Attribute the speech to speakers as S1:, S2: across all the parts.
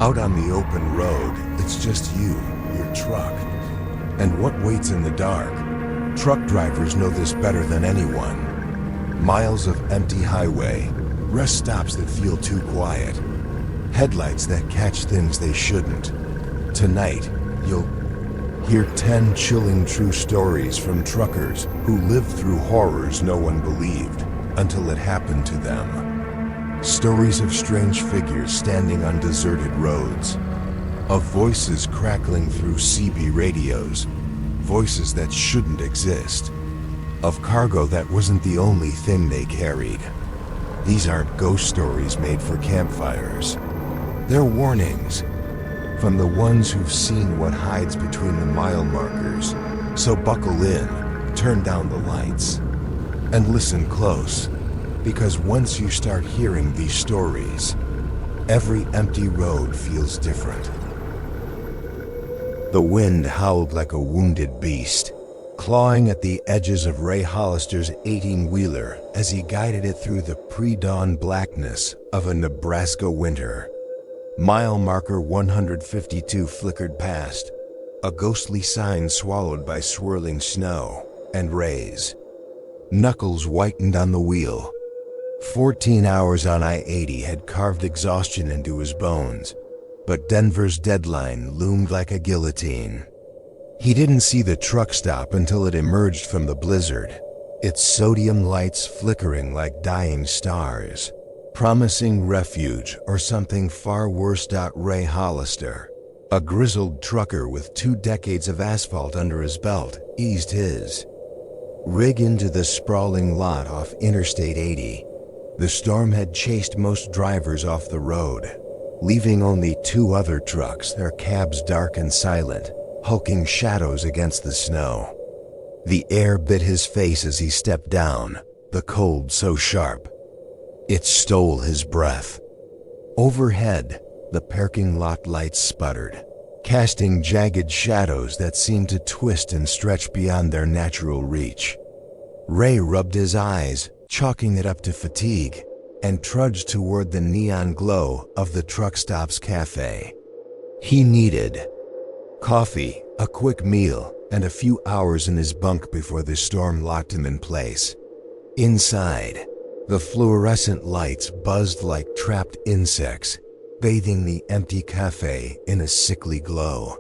S1: Out on the open road, it's just you, your truck, and what waits in the dark. Truck drivers know this better than anyone. Miles of empty highway, rest stops that feel too quiet, headlights that catch things they shouldn't. Tonight, you'll hear 10 chilling true stories from truckers who lived through horrors no one believed until it happened to them. Stories of strange figures standing on deserted roads, of voices crackling through CB radios, voices that shouldn't exist, of cargo that wasn't the only thing they carried. These aren't ghost stories made for campfires. They're warnings from the ones who've seen what hides between the mile markers. So buckle in, turn down the lights, and listen close. Because once you start hearing these stories, every empty road feels different. The wind howled like a wounded beast, clawing at the edges of Ray Hollister's 18-wheeler as he guided it through the pre-dawn blackness of a Nebraska winter. Mile marker 152 flickered past, a ghostly sign swallowed by swirling snow, and Ray's knuckles whitened on the wheel. 14 hours on I-80 had carved exhaustion into his bones, but Denver's deadline loomed like a guillotine. He didn't see the truck stop until it emerged from the blizzard, its sodium lights flickering like dying stars, promising refuge or something far worse. Ray Hollister, a grizzled trucker with 2 decades of asphalt under his belt, eased his rig into the sprawling lot off Interstate 80. The storm had chased most drivers off the road, leaving only 2 other trucks, their cabs dark and silent, hulking shadows against the snow. The air bit his face as he stepped down, the cold so sharp it stole his breath. Overhead, the parking lot lights sputtered, casting jagged shadows that seemed to twist and stretch beyond their natural reach. Ray rubbed his eyes, chalking it up to fatigue, and trudged toward the neon glow of the truck stop's cafe. He needed coffee, a quick meal, and a few hours in his bunk before the storm locked him in place. Inside, the fluorescent lights buzzed like trapped insects, bathing the empty cafe in a sickly glow.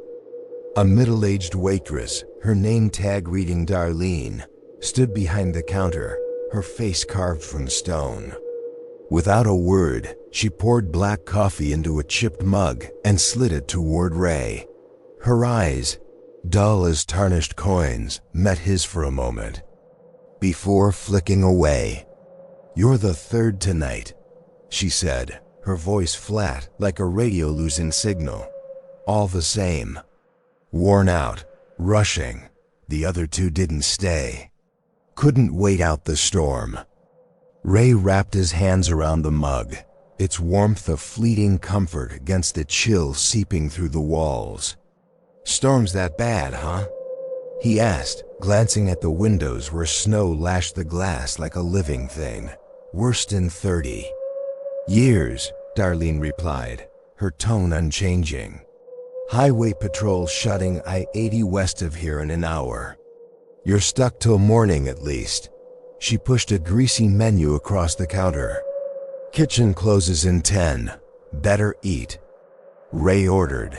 S1: A middle-aged waitress, her name tag reading Darlene, stood behind the counter, her face carved from stone. Without a word, she poured black coffee into a chipped mug and slid it toward Ray. Her eyes, dull as tarnished coins, met his for a moment, before flicking away. "You're the third tonight," she said, her voice flat like a radio losing signal. "All the same. Worn out, rushing. The other 2 didn't stay. Couldn't wait out the storm." Ray wrapped his hands around the mug, its warmth a fleeting comfort against the chill seeping through the walls. "Storm's that bad, huh?" he asked, glancing at the windows where snow lashed the glass like a living thing. "Worst in 30 years, Darlene replied, her tone unchanging. "Highway patrol shutting I-80 west of here in an hour. You're stuck till morning at least." She pushed a greasy menu across the counter. "Kitchen closes in 10. Better eat." Ray ordered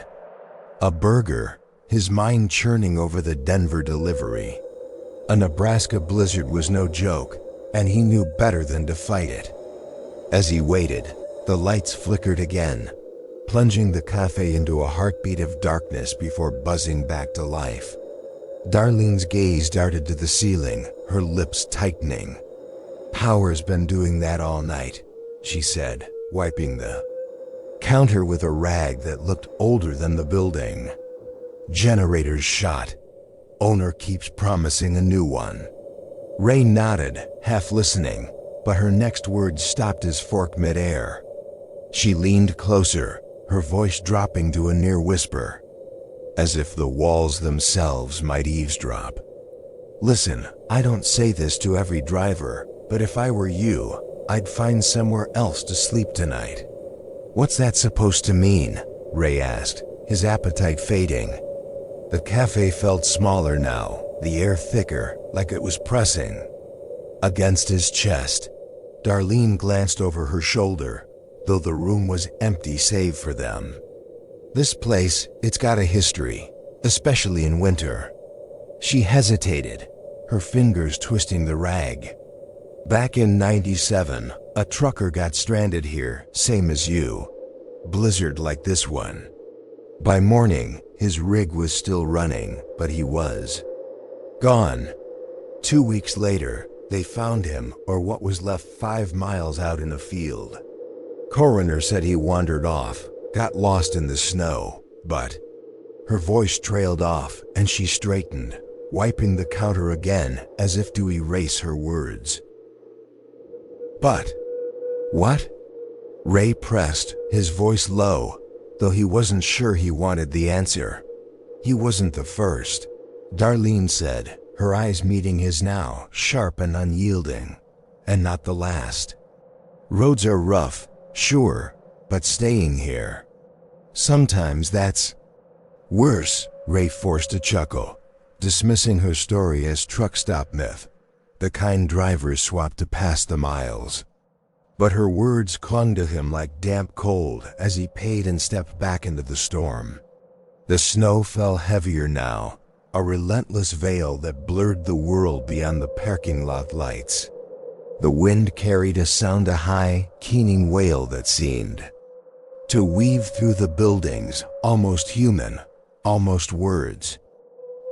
S1: a burger, his mind churning over the Denver delivery. A Nebraska blizzard was no joke, and he knew better than to fight it. As he waited, the lights flickered again, plunging the cafe into a heartbeat of darkness before buzzing back to life. Darlene's gaze darted to the ceiling, her lips tightening. "Power's been doing that all night," she said, wiping the counter with a rag that looked older than the building. "Generator's shot. Owner keeps promising a new one." Ray nodded, half listening, but her next words stopped his fork midair. She leaned closer, her voice dropping to a near whisper, as if the walls themselves might eavesdrop. "Listen, I don't say this to every driver, but if I were you, I'd find somewhere else to sleep tonight." "What's that supposed to mean?" Ray asked, his appetite fading. The cafe felt smaller now, the air thicker, like it was pressing against his chest. Darlene glanced over her shoulder, though the room was empty save for them. This place, it's got a history, especially in winter. She hesitated, her fingers twisting the rag. Back in '97, a trucker got stranded here, same as you. Blizzard like this one. By morning, his rig was still running, but he was gone. 2 weeks later, they found him, or what was left, 5 miles out in a field. Coroner said he wandered off, got lost in the snow, but... Her voice trailed off, and she straightened, wiping the counter again as if to erase her words. But... What? Ray pressed, his voice low, though he wasn't sure he wanted the answer. He wasn't the first, Darlene said, her eyes meeting his now, sharp and unyielding. And not the last. Roads are rough, sure, but staying here. Sometimes that's worse, Ray forced a chuckle, dismissing her story as truck stop myth, the kind drivers swapped to pass the miles. But her words clung to him like damp cold as he paid and stepped back into the storm. The snow fell heavier now, a relentless veil that blurred the world beyond the parking lot lights. The wind carried a sound, a high, keening wail that seemed to weave through the buildings, almost human, almost words.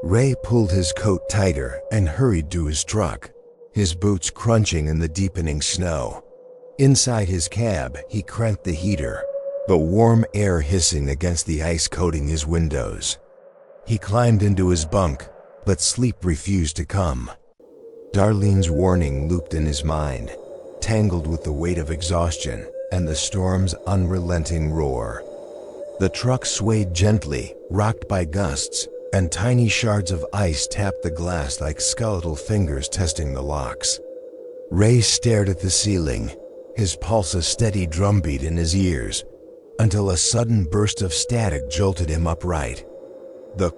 S1: Ray pulled his coat tighter and hurried to his truck, his boots crunching in the deepening snow. Inside his cab, he cranked the heater, the warm air hissing against the ice coating his windows. He climbed into his bunk, but sleep refused to come. Darlene's warning looped in his mind, tangled with the weight of exhaustion and the storm's unrelenting roar. The truck swayed gently, rocked by gusts, and tiny shards of ice tapped the glass like skeletal fingers testing the locks. Ray stared at the ceiling, his pulse a steady drumbeat in his ears, until a sudden burst of static jolted him upright. The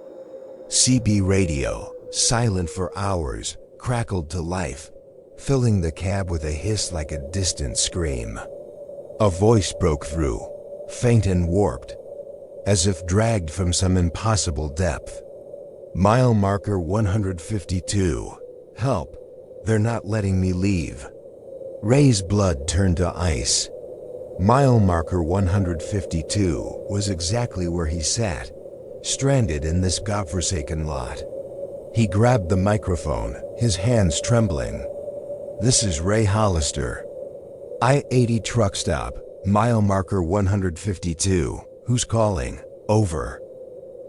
S1: CB radio, silent for hours, crackled to life, filling the cab with a hiss like a distant scream. A voice broke through, faint and warped, as if dragged from some impossible depth. Mile marker 152. Help, they're not letting me leave. Ray's blood turned to ice. Mile marker 152 was exactly where he sat, stranded in this godforsaken lot. He grabbed the microphone, his hands trembling. This is Ray Hollister. I-80 truck stop, mile marker 152. Who's calling? Over.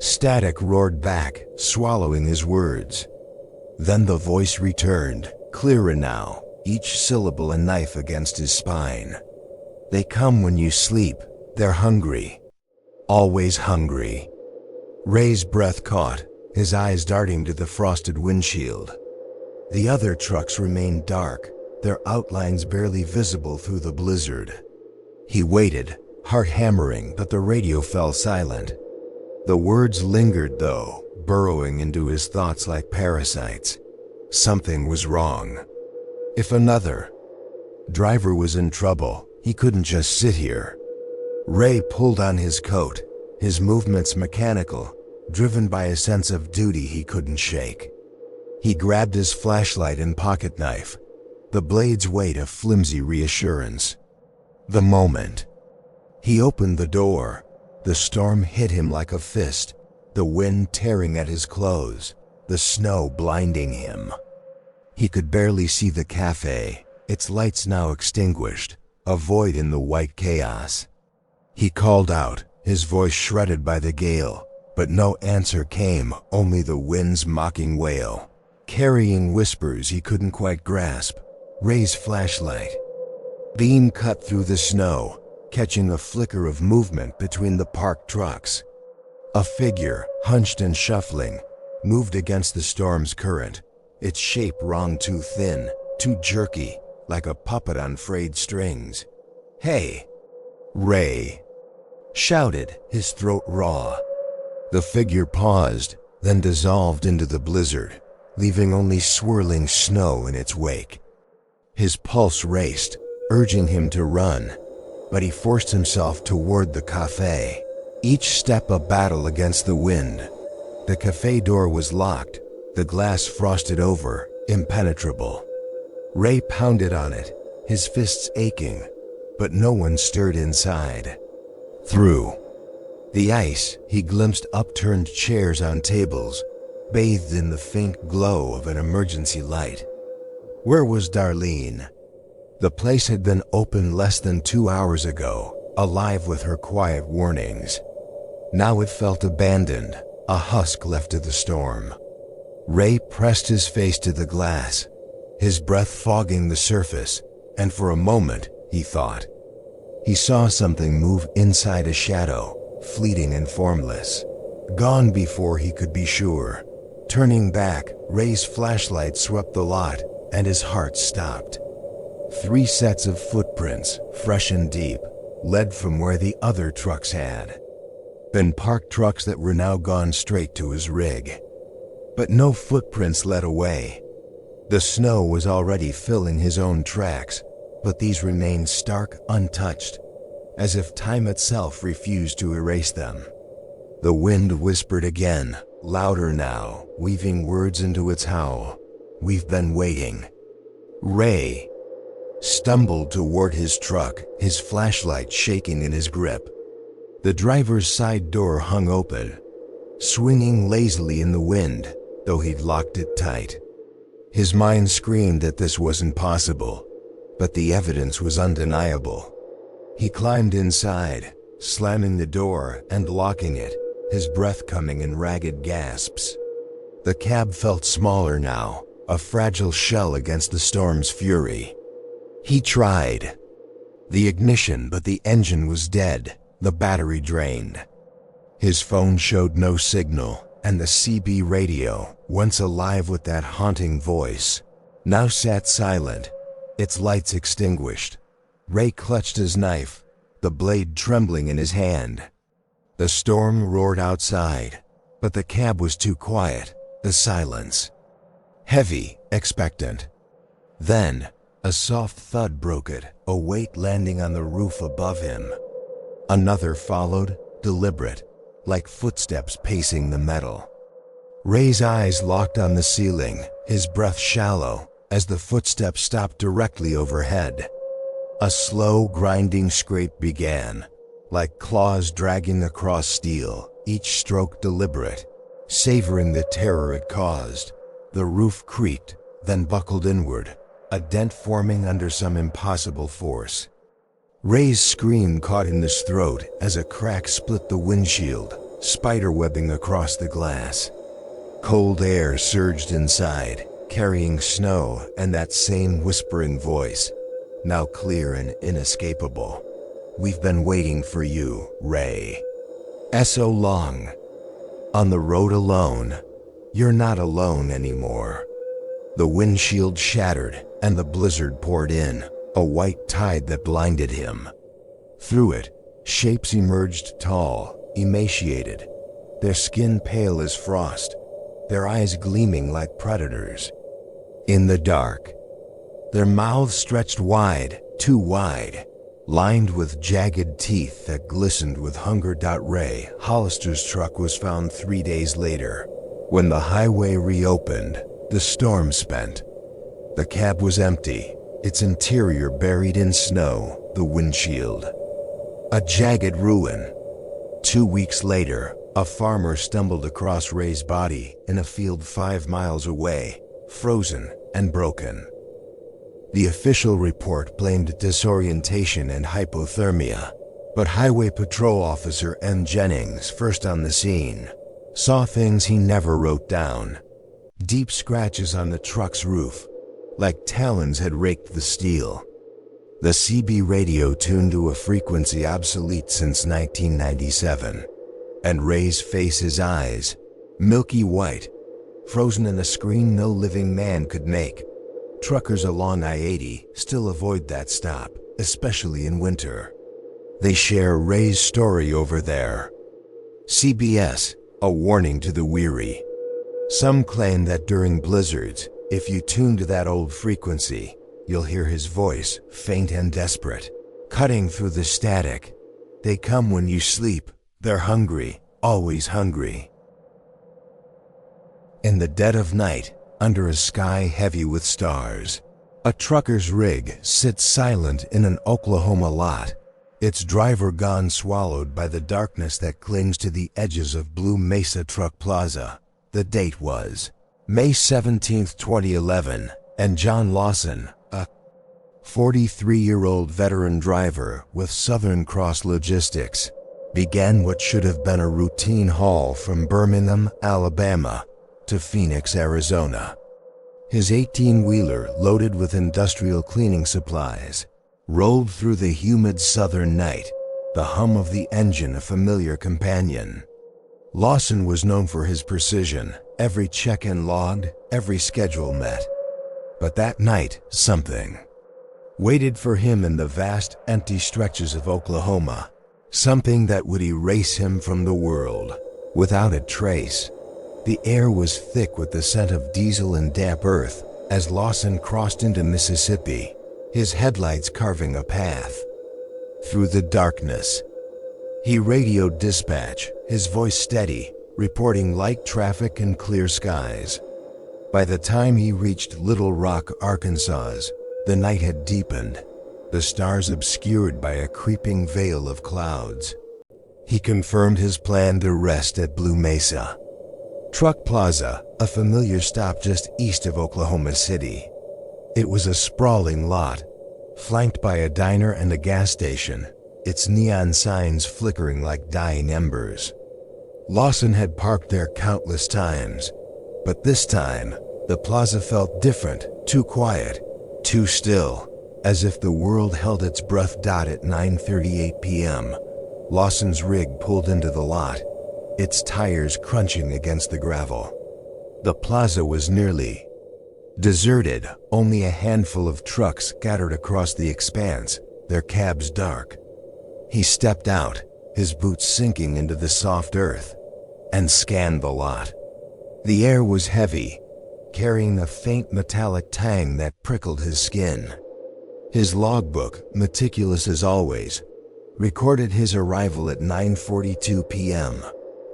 S1: Static roared back, swallowing his words. Then the voice returned, clearer now, each syllable a knife against his spine. They come when you sleep, they're hungry. Always hungry. Ray's breath caught, his eyes darting to the frosted windshield. The other trucks remained dark, their outlines barely visible through the blizzard. He waited, heart hammering, but the radio fell silent. The words lingered though, burrowing into his thoughts like parasites. Something was wrong. If another driver was in trouble, he couldn't just sit here. Ray pulled on his coat, his movements mechanical, driven by a sense of duty he couldn't shake. He grabbed his flashlight and pocket knife, the blade's weight a flimsy reassurance. The moment he opened the door, the storm hit him like a fist, the wind tearing at his clothes, the snow blinding him. He could barely see the cafe, its lights now extinguished, a void in the white chaos. He called out, his voice shredded by the gale, but no answer came, only the wind's mocking wail, carrying whispers he couldn't quite grasp. Ray's flashlight beam cut through the snow, catching a flicker of movement between the parked trucks. A figure, hunched and shuffling, moved against the storm's current, its shape wrung too thin, too jerky, like a puppet on frayed strings. Hey! Ray shouted, his throat raw. The figure paused, then dissolved into the blizzard, leaving only swirling snow in its wake. His pulse raced, urging him to run, but he forced himself toward the cafe, each step a battle against the wind. The cafe door was locked, the glass frosted over, impenetrable. Ray pounded on it, his fists aching, but no one stirred inside. Through the ice, he glimpsed upturned chairs on tables, bathed in the faint glow of an emergency light. Where was Darlene? The place had been open less than 2 hours ago, alive with her quiet warnings. Now it felt abandoned, a husk left to the storm. Ray pressed his face to the glass, his breath fogging the surface, and for a moment, he thought. He saw something move inside a shadow, fleeting and formless. Gone before he could be sure. Turning back, Ray's flashlight swept the lot, and his heart stopped. 3 sets of footprints, fresh and deep, led from where the other trucks had been parked, trucks that were now gone straight to his rig. But no footprints led away. The snow was already filling his own tracks, but these remained stark, untouched, as if time itself refused to erase them. The wind whispered again, louder now, weaving words into its howl. We've been waiting. Ray stumbled toward his truck, his flashlight shaking in his grip. The driver's side door hung open, swinging lazily in the wind, though he'd locked it tight. His mind screamed that this wasn't possible, but the evidence was undeniable. He climbed inside, slamming the door and locking it, his breath coming in ragged gasps. The cab felt smaller now, a fragile shell against the storm's fury. He tried the ignition, but the engine was dead, the battery drained. His phone showed no signal, and the CB radio, once alive with that haunting voice, now sat silent, its lights extinguished. Ray clutched his knife, the blade trembling in his hand. The storm roared outside, but the cab was too quiet, the silence heavy, expectant. Then, a soft thud broke it, a weight landing on the roof above him. Another followed, deliberate, like footsteps pacing the metal. Ray's eyes locked on the ceiling, his breath shallow, as the footsteps stopped directly overhead. A slow, grinding scrape began, like claws dragging across steel, each stroke deliberate, savoring the terror it caused. The roof creaked, then buckled inward, a dent forming under some impossible force. Ray's scream caught in his throat as a crack split the windshield, spiderwebbing across the glass. Cold air surged inside, carrying snow and that same whispering voice, now clear and inescapable. We've been waiting for you, Ray. So long. On the road alone. You're not alone anymore. The windshield shattered, and the blizzard poured in, a white tide that blinded him. Through it, shapes emerged tall, emaciated, their skin pale as frost, their eyes gleaming like predators. In the dark, their mouths stretched wide, too wide, lined with jagged teeth that glistened with hunger. Ray Hollister's truck was found 3 days later. When the highway reopened, the storm spent. The cab was empty, its interior buried in snow, the windshield a jagged ruin. 2 weeks later, a farmer stumbled across Ray's body in a field 5 miles away, frozen and broken. The official report blamed disorientation and hypothermia, but Highway Patrol Officer M. Jennings, first on the scene, saw things he never wrote down. Deep scratches on the truck's roof, like talons had raked the steel. The CB radio tuned to a frequency obsolete since 1997, and Ray's face, his eyes, milky white, frozen in a screen no living man could make. Truckers along I-80 still avoid that stop, especially in winter. They share Ray's story over there. CBS, a warning to the weary. Some claim that during blizzards, if you tune to that old frequency, you'll hear his voice, faint and desperate, cutting through the static. They come when you sleep. They're hungry, always hungry. In the dead of night, under a sky heavy with stars, a trucker's rig sits silent in an Oklahoma lot, its driver gone swallowed by the darkness that clings to the edges of Blue Mesa Truck Plaza. The date was May 17, 2011, and John Lawson, a 43-year-old veteran driver with Southern Cross Logistics, began what should have been a routine haul from Birmingham, Alabama, to Phoenix, Arizona. His 18-wheeler, loaded with industrial cleaning supplies, rolled through the humid southern night, the hum of the engine a familiar companion. Lawson was known for his precision, every check-in logged, every schedule met. But that night, something waited for him in the vast, empty stretches of Oklahoma, something that would erase him from the world, without a trace. The air was thick with the scent of diesel and damp earth as Lawson crossed into Mississippi, his headlights carving a path through the darkness. He radioed dispatch, his voice steady, reporting light traffic and clear skies. By the time he reached Little Rock, Arkansas, the night had deepened, the stars obscured by a creeping veil of clouds. He confirmed his plan to rest at Blue Mesa Truck Plaza, a familiar stop just east of Oklahoma City. It was a sprawling lot, flanked by a diner and a gas station, its neon signs flickering like dying embers. Lawson had parked there countless times, but this time, the plaza felt different, too quiet, too still, as if the world held its breath. At 9:38 p.m., Lawson's rig pulled into the lot, its tires crunching against the gravel. The plaza was nearly deserted, only a handful of trucks scattered across the expanse, their cabs dark. He stepped out, his boots sinking into the soft earth, and scanned the lot. The air was heavy, carrying a faint metallic tang that prickled his skin. His logbook, meticulous as always, recorded his arrival at 9:42 p.m.,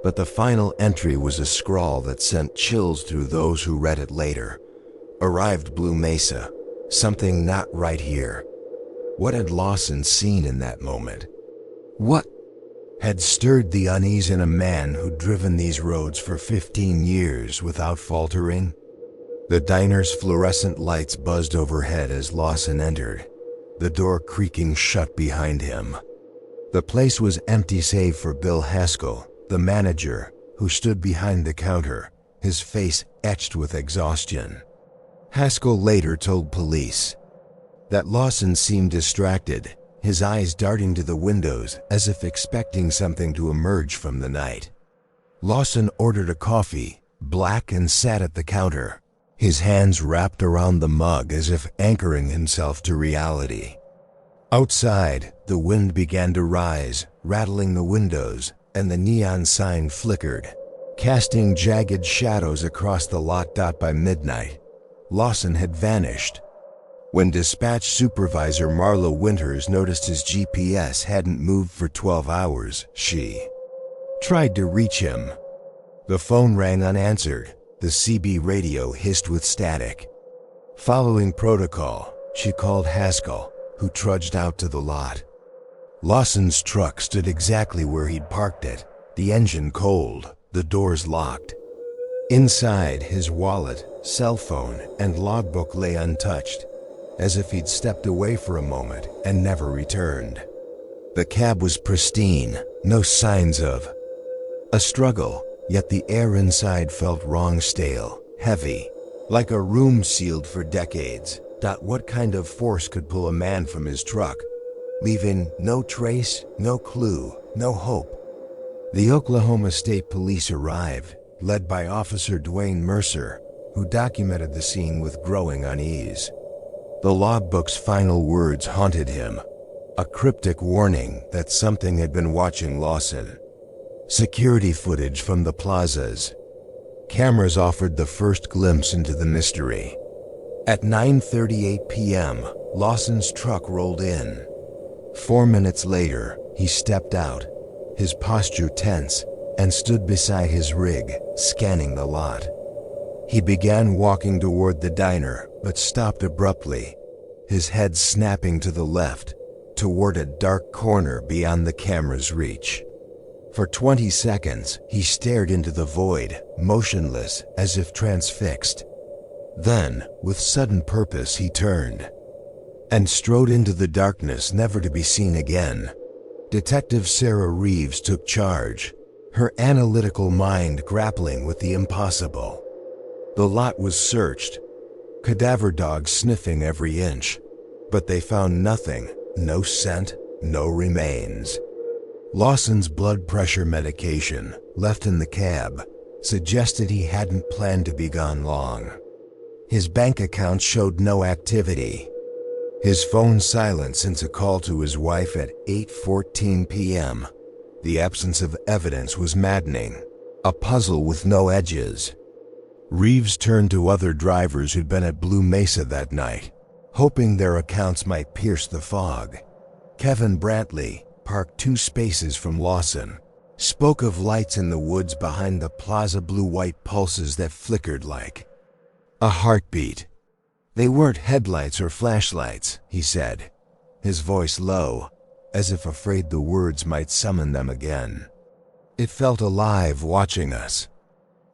S1: but the final entry was a scrawl that sent chills through those who read it later. Arrived Blue Mesa. Something not right here. What had Lawson seen in that moment? What had stirred the unease in a man who'd driven these roads for 15 years without faltering? The diner's fluorescent lights buzzed overhead as Lawson entered, the door creaking shut behind him. The place was empty save for Bill Haskell, the manager, who stood behind the counter, his face etched with exhaustion. Haskell later told police that Lawson seemed distracted, his eyes darting to the windows as if expecting something to emerge from the night. Lawson ordered a coffee, black, and sat at the counter, his hands wrapped around the mug as if anchoring himself to reality. Outside, the wind began to rise, rattling the windows, and the neon sign flickered, casting jagged shadows across the lot. By midnight, Lawson had vanished. When dispatch supervisor Marla Winters noticed his GPS hadn't moved for 12 hours, she tried to reach him. The phone rang unanswered, the CB radio hissed with static. Following protocol, she called Haskell, who trudged out to the lot. Lawson's truck stood exactly where he'd parked it, the engine cold, the doors locked. Inside, his wallet, cell phone, and logbook lay untouched, as if he'd stepped away for a moment and never returned. The cab was pristine, no signs of a struggle, yet the air inside felt wrong, stale, heavy, like a room sealed for decades. What kind of force could pull a man from his truck, leaving no trace, no clue, no hope? The Oklahoma State Police arrived, led by Officer Dwayne Mercer, who documented the scene with growing unease. The logbook's final words haunted him. a cryptic warning that something had been watching Lawson. Security footage from the plazas. Cameras offered the first glimpse into the mystery. At 9:38 p.m., Lawson's truck rolled in. 4 minutes later, he stepped out, his posture tense, and stood beside his rig, scanning the lot. He began walking toward the diner, but stopped abruptly, his head snapping to the left, toward a dark corner beyond the camera's reach. For 20 seconds, he stared into the void, motionless, as if transfixed. Then, with sudden purpose, he turned and strode into the darkness, never to be seen again. Detective Sarah Reeves took charge, her analytical mind grappling with the impossible. The lot was searched, cadaver dogs sniffing every inch, but they found nothing, no scent, no remains. Lawson's blood pressure medication, left in the cab, suggested he hadn't planned to be gone long. His bank account showed no activity. His phone silent since a call to his wife at 8:14 p.m. The absence of evidence was maddening, a puzzle with no edges. Reeves turned to other drivers who'd been at Blue Mesa that night, hoping their accounts might pierce the fog. Kevin Brantley, parked 2 spaces from Lawson, spoke of lights in the woods behind the plaza, blue-white pulses that flickered like a heartbeat. They weren't headlights or flashlights, he said, his voice low, as if afraid the words might summon them again. It felt alive watching us.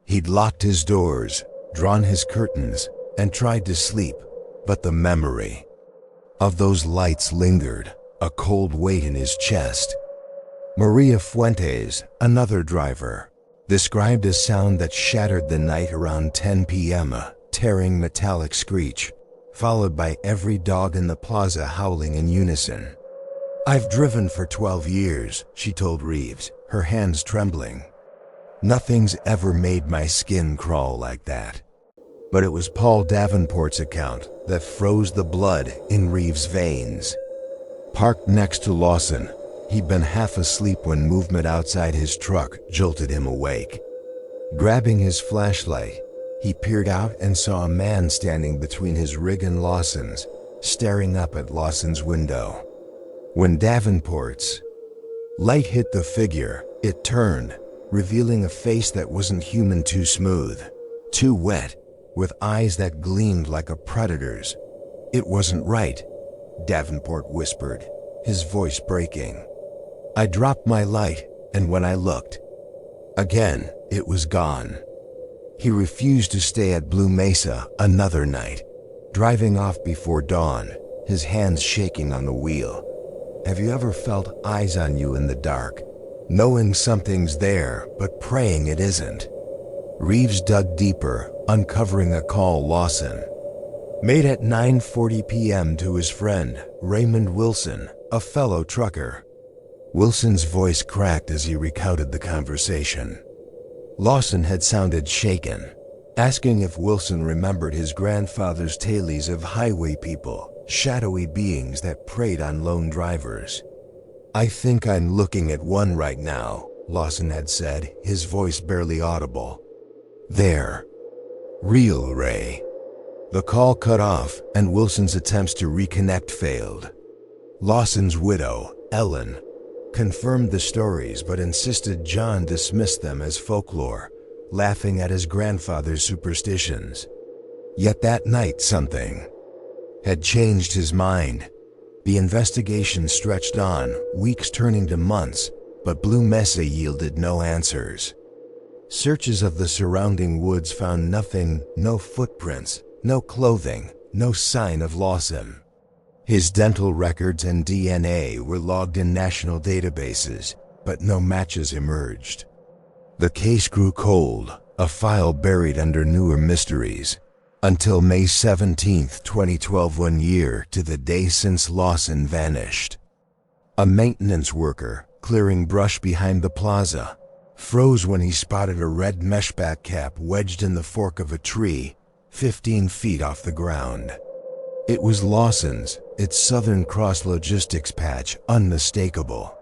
S1: He'd locked his doors, drawn his curtains, and tried to sleep, but the memory of those lights lingered, a cold weight in his chest. Maria Fuentes, another driver, described a sound that shattered the night around 10 p.m., a tearing metallic screech, followed by every dog in the plaza howling in unison. "I've driven for 12 years, she told Reeves, her hands trembling. "Nothing's ever made my skin crawl like that." But it was Paul Davenport's account that froze the blood in Reeves' veins. Parked next to Lawson, he'd been half asleep when movement outside his truck jolted him awake. Grabbing his flashlight, he peered out and saw a man standing between his rig and Lawson's, staring up at Lawson's window. When Davenport's light hit the figure, it turned, revealing a face that wasn't human, too smooth, too wet, with eyes that gleamed like a predator's. "It wasn't right," Davenport whispered, his voice breaking. "I dropped my light, and when I looked again, it was gone." He refused to stay at Blue Mesa another night, driving off before dawn, his hands shaking on the wheel. Have you ever felt eyes on you in the dark, knowing something's there but praying it isn't? Reeves dug deeper, uncovering a call Lawson made at 9:40 p.m. to his friend, Raymond Wilson, a fellow trucker. Wilson's voice cracked as he recounted the conversation. Lawson had sounded shaken, asking if Wilson remembered his grandfather's tales of highway people, shadowy beings that preyed on lone drivers. "I think I'm looking at one right now," Lawson had said, his voice barely audible. "There. Real, Ray." The call cut off, and Wilson's attempts to reconnect failed. Lawson's widow, Ellen, confirmed the stories but insisted John dismissed them as folklore, laughing at his grandfather's superstitions. Yet that night something had changed his mind. The investigation stretched on, weeks turning to months, but Blue Mesa yielded no answers. Searches of the surrounding woods found nothing, no footprints, no clothing, no sign of Lawson. His dental records and DNA were logged in national databases, but no matches emerged. The case grew cold, a file buried under newer mysteries, until May 17, 2012, 1 year to the day since Lawson vanished. A maintenance worker, clearing brush behind the plaza, froze when he spotted a red meshback cap wedged in the fork of a tree, 15 feet off the ground. It was Lawson's, its Southern Cross Logistics patch unmistakable.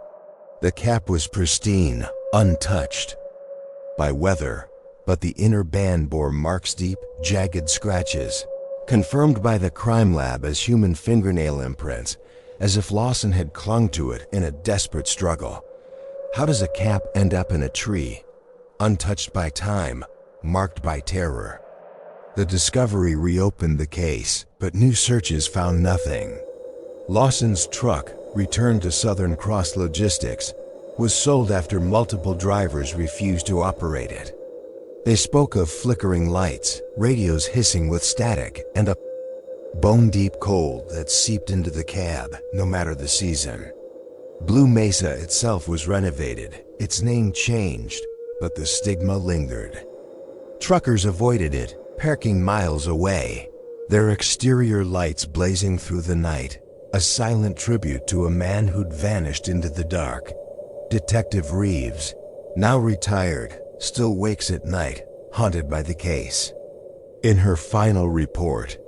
S1: The cap was pristine, untouched by weather, but the inner band bore marks, deep, jagged scratches, confirmed by the crime lab as human fingernail imprints, as if Lawson had clung to it in a desperate struggle. How does a cap end up in a tree, untouched by time, marked by terror? The discovery reopened the case, but new searches found nothing. Lawson's truck, returned to Southern Cross Logistics, was sold after multiple drivers refused to operate it. They spoke of flickering lights, radios hissing with static, and a bone-deep cold that seeped into the cab, no matter the season. Blue Mesa itself was renovated, its name changed, but the stigma lingered. Truckers avoided it, parking miles away, their exterior lights blazing through the night, a silent tribute to a man who'd vanished into the dark. Detective Reeves, now retired, still wakes at night, haunted by the case. In her final report,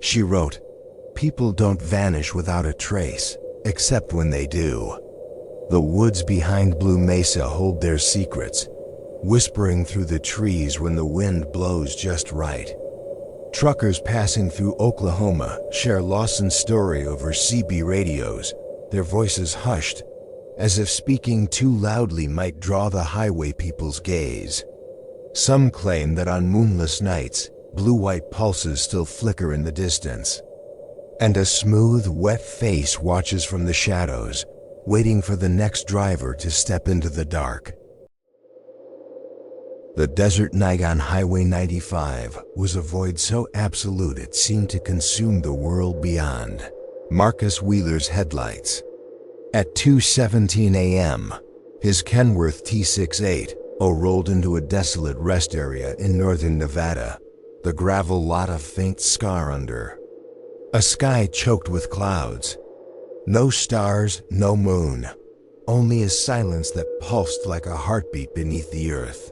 S1: she wrote, "People don't vanish without a trace, except when they do. The woods behind Blue Mesa hold their secrets, whispering through the trees when the wind blows just right." Truckers passing through Oklahoma share Lawson's story over CB radios, their voices hushed, as if speaking too loudly might draw the highway people's gaze. Some claim that on moonless nights, blue-white pulses still flicker in the distance, and a smooth, wet face watches from the shadows, waiting for the next driver to step into the dark. The desert night on Highway 95 was a void so absolute it seemed to consume the world beyond. Marcus Wheeler's headlights. At 2:17 a.m., his Kenworth T68 rolled into a desolate rest area in northern Nevada, the gravel lot a faint scar under. A sky choked with clouds. No stars, no moon, only a silence that pulsed like a heartbeat beneath the earth.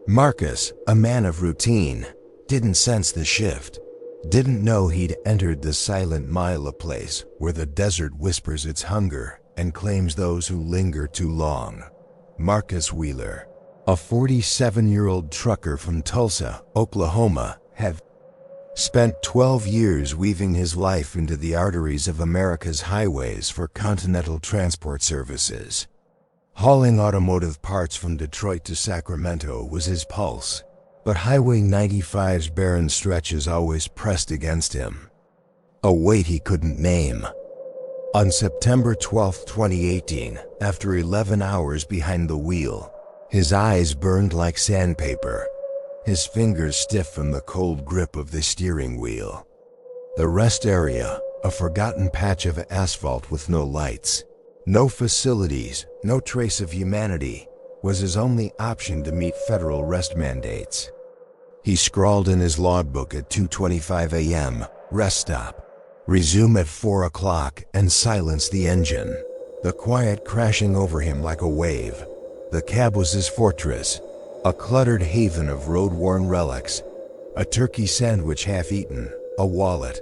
S1: Marcus, a man of routine, didn't sense the shift, didn't know he'd entered the silent mile, a place where the desert whispers its hunger and claims those who linger too long. Marcus Wheeler, a 47-year-old trucker from Tulsa, Oklahoma, had spent 12 years weaving his life into the arteries of America's highways for Continental Transport Services. Hauling automotive parts from Detroit to Sacramento was his pulse, but Highway 95's barren stretches always pressed against him, a weight he couldn't name. On September 12, 2018, after 11 hours behind the wheel, his eyes burned like sandpaper, his fingers stiff from the cold grip of the steering wheel. The rest area, a forgotten patch of asphalt with no lights, no facilities, no trace of humanity, was his only option to meet federal rest mandates. He scrawled in his logbook at 2:25 a.m., "Rest stop. Resume at 4 o'clock and silence the engine." The quiet crashing over him like a wave. The cab was his fortress, a cluttered haven of road-worn relics, a turkey sandwich half-eaten, a wallet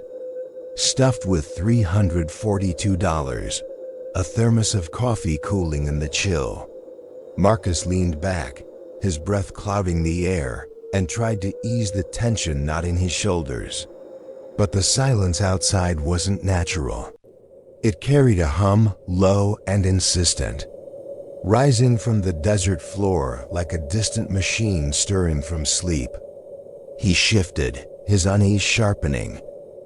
S1: stuffed with $342, a thermos of coffee cooling in the chill. Marcus leaned back, his breath clouding the air, and tried to ease the tension knotting his shoulders. But the silence outside wasn't natural. It carried a hum, low and insistent, rising from the desert floor like a distant machine stirring from sleep. He shifted, his unease sharpening,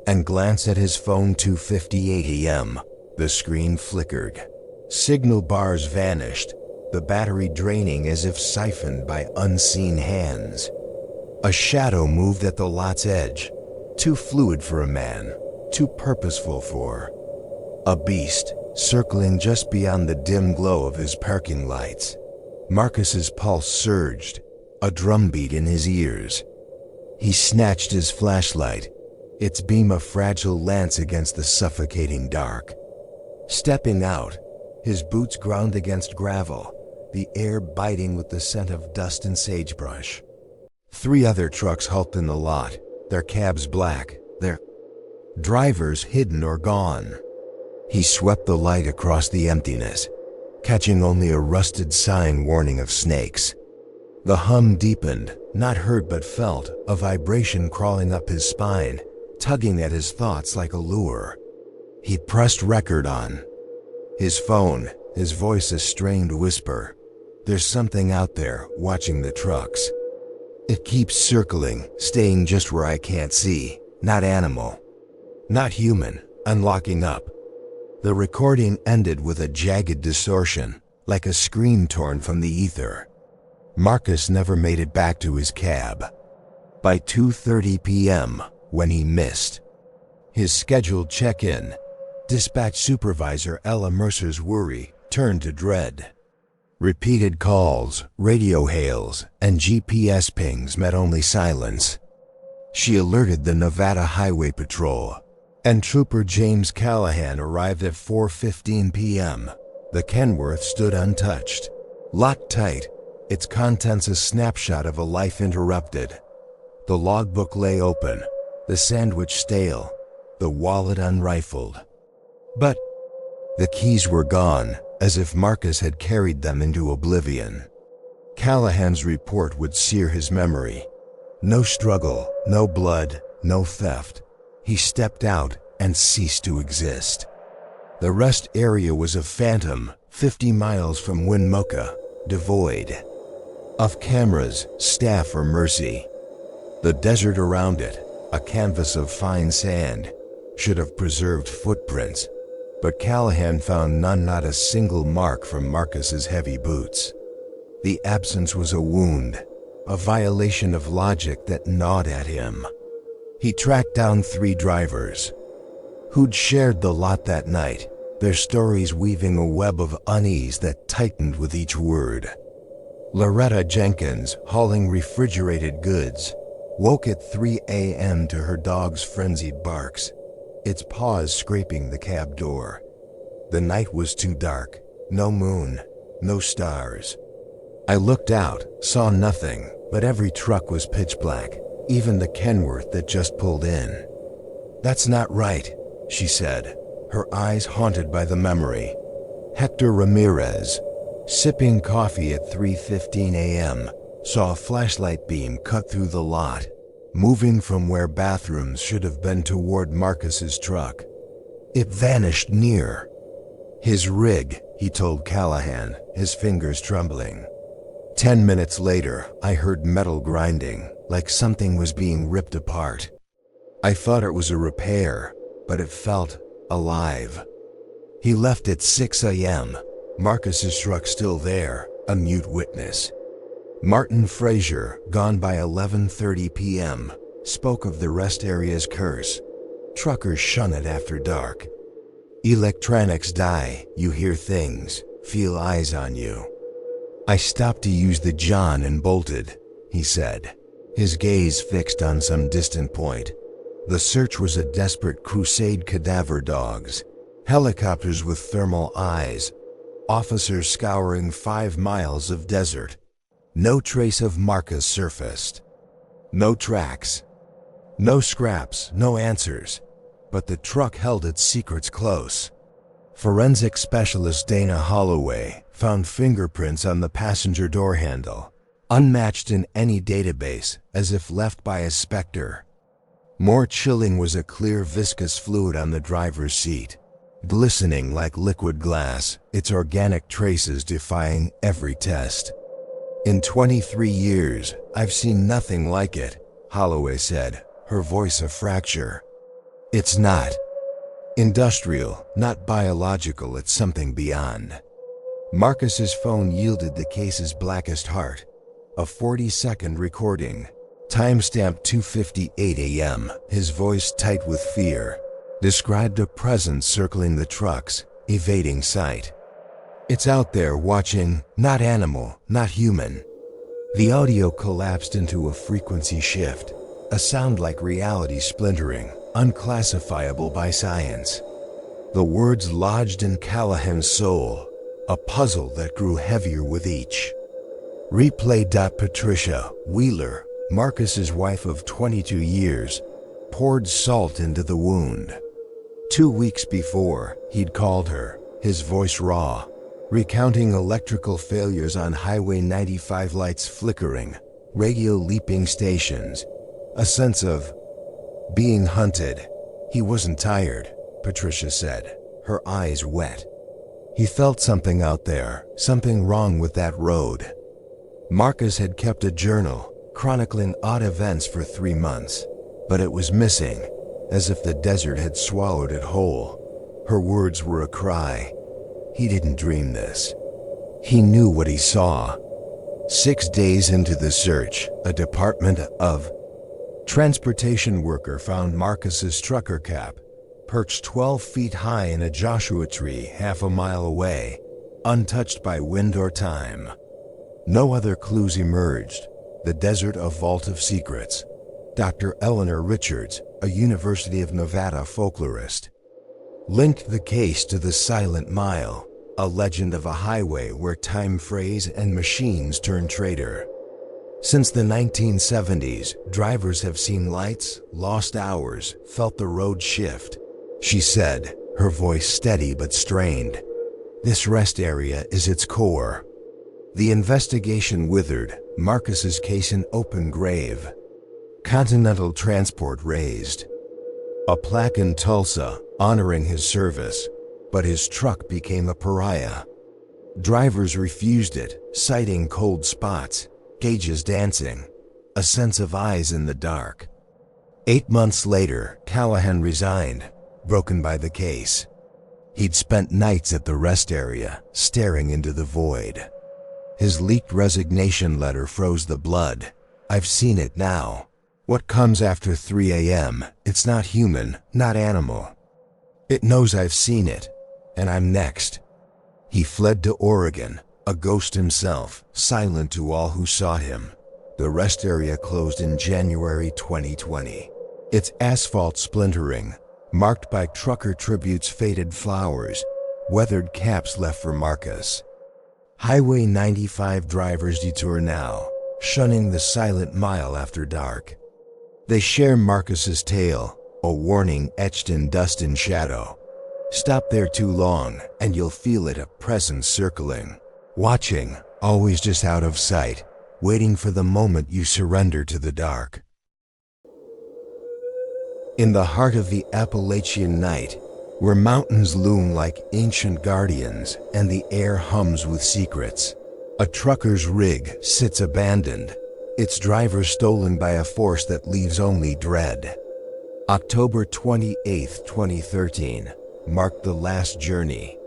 S1: and glanced at his phone. 2:58 a.m. The screen flickered. Signal bars vanished, the battery draining as if siphoned by unseen hands. A shadow moved at the lot's edge, too fluid for a man, too purposeful for a beast, circling just beyond the dim glow of his parking lights. Marcus's pulse surged, a drumbeat in his ears. He snatched his flashlight, its beam a fragile lance against the suffocating dark. Stepping out, his boots ground against gravel, the air biting with the scent of dust and sagebrush. 3 other trucks hulked in the lot, their cabs black, their drivers hidden or gone. He swept the light across the emptiness, catching only a rusted sign warning of snakes. The hum deepened, not heard but felt, a vibration crawling up his spine, tugging at his thoughts like a lure. He pressed record on. His phone, his voice a strained whisper. There's something out there, watching the trucks. It keeps circling, staying just where I can't see. Not animal. Not human. Unlocking up. The recording ended with a jagged distortion, like a scream torn from the ether. Marcus never made it back to his cab. By 2:30 p.m., when he missed his scheduled check-in, dispatch supervisor Ella Mercer's worry turned to dread. Repeated calls, radio hails, and GPS pings met only silence. She alerted the Nevada Highway Patrol, and Trooper James Callahan arrived at 4:15 p.m. The Kenworth stood untouched, locked tight, its contents a snapshot of a life interrupted. The logbook lay open, the sandwich stale, the wallet unrifled. But the keys were gone, as if Marcus had carried them into oblivion. Callahan's report would sear his memory. No struggle, no blood, no theft. He stepped out and ceased to exist. The rest area was a phantom, 50 miles from Winnemucca, devoid of cameras, staff, or mercy. The desert around it, a canvas of fine sand, should have preserved footprints, but Callahan found none, not a single mark from Marcus's heavy boots. The absence was a wound, a violation of logic that gnawed at him. He tracked down 3 drivers who'd shared the lot that night, their stories weaving a web of unease that tightened with each word. Loretta Jenkins, hauling refrigerated goods, woke at 3 a.m. to her dog's frenzied barks, its paws scraping the cab door. The night was too dark, no moon, no stars. I looked out, saw nothing, but every truck was pitch black, even the Kenworth that just pulled in. "That's not right," she said, her eyes haunted by the memory. Hector Ramirez, sipping coffee at 3:15 a.m., saw a flashlight beam cut through the lot, moving from where bathrooms should have been toward Marcus's truck. It vanished near his rig, he told Callahan, his fingers trembling. 10 minutes later, I heard metal grinding, like something was being ripped apart. I thought it was a repair, but it felt alive. He left at 6 a.m., Marcus's truck still there, a mute witness. Martin Frazier, gone by 11:30 p.m., spoke of the rest area's curse. Truckers shun it after dark. Electronics die, you hear things, feel eyes on you. I stopped to use the John and bolted, he said, his gaze fixed on some distant point. The search was a desperate crusade, cadaver dogs, helicopters with thermal eyes, officers scouring 5 miles of desert. No trace of Marcus surfaced. No tracks. No scraps, no answers. But the truck held its secrets close. Forensic specialist Dana Holloway found fingerprints on the passenger door handle, unmatched in any database, as if left by a specter. More chilling was a clear viscous fluid on the driver's seat, glistening like liquid glass, its organic traces defying every test. In 23 years, I've seen nothing like it, Holloway said, her voice a fracture. It's not industrial, not biological, it's something beyond. Marcus's phone yielded the case's blackest heart, a 40-second recording, timestamped 2:58 a.m., his voice tight with fear, described a presence circling the trucks, evading sight. It's out there watching, not animal, not human. The audio collapsed into a frequency shift, a sound like reality splintering, unclassifiable by science. The words lodged in Callahan's soul, a puzzle that grew heavier with each. Replay. Patricia Wheeler, Marcus's wife of 22 years, poured salt into the wound. 2 weeks before, he'd called her, his voice raw, recounting electrical failures on Highway 95, lights flickering, radio leaping stations, a sense of being hunted. He wasn't tired, Patricia said, her eyes wet. He felt something out there, something wrong with that road. Marcus had kept a journal, chronicling odd events for 3 months, but it was missing, as if the desert had swallowed it whole. Her words were a cry. He didn't dream this. He knew what he saw. 6 days into the search, a Department of Transportation worker found Marcus's trucker cap, perched 12 feet high in a Joshua tree half a mile away, untouched by wind or time. No other clues emerged. The desert a vault of secrets. Dr. Eleanor Richards, a University of Nevada folklorist, linked the case to the Silent Mile, a legend of a highway where time frays and machines turn traitor. Since the 1970s, drivers have seen lights, lost hours, felt the road shift. She said, her voice steady but strained. This rest area is its core. The investigation withered, Marcus's case an open grave. Continental Transport raised a plaque in Tulsa honoring his service, but his truck became a pariah. Drivers refused it, citing cold spots, gauges dancing, a sense of eyes in the dark. 8 months later, Callahan resigned, broken by the case. He'd spent nights at the rest area, staring into the void. His leaked resignation letter froze the blood. I've seen it now. What comes after 3 a.m., it's not human, not animal. It knows I've seen it, and I'm next. He fled to Oregon, a ghost himself, silent to all who sought him. The rest area closed in January 2020. Its asphalt splintering, marked by trucker tributes, faded flowers, weathered caps left for Marcus. Highway 95 drivers detour now, shunning the Silent Mile after dark. They share Marcus's tale, a warning etched in dust and shadow. Stop there too long, and you'll feel it, a presence circling, watching, always just out of sight, waiting for the moment you surrender to the dark. In the heart of the Appalachian night, where mountains loom like ancient guardians and the air hums with secrets, a trucker's rig sits abandoned, its driver stolen by a force that leaves only dread. October 28, 2013, marked the last journey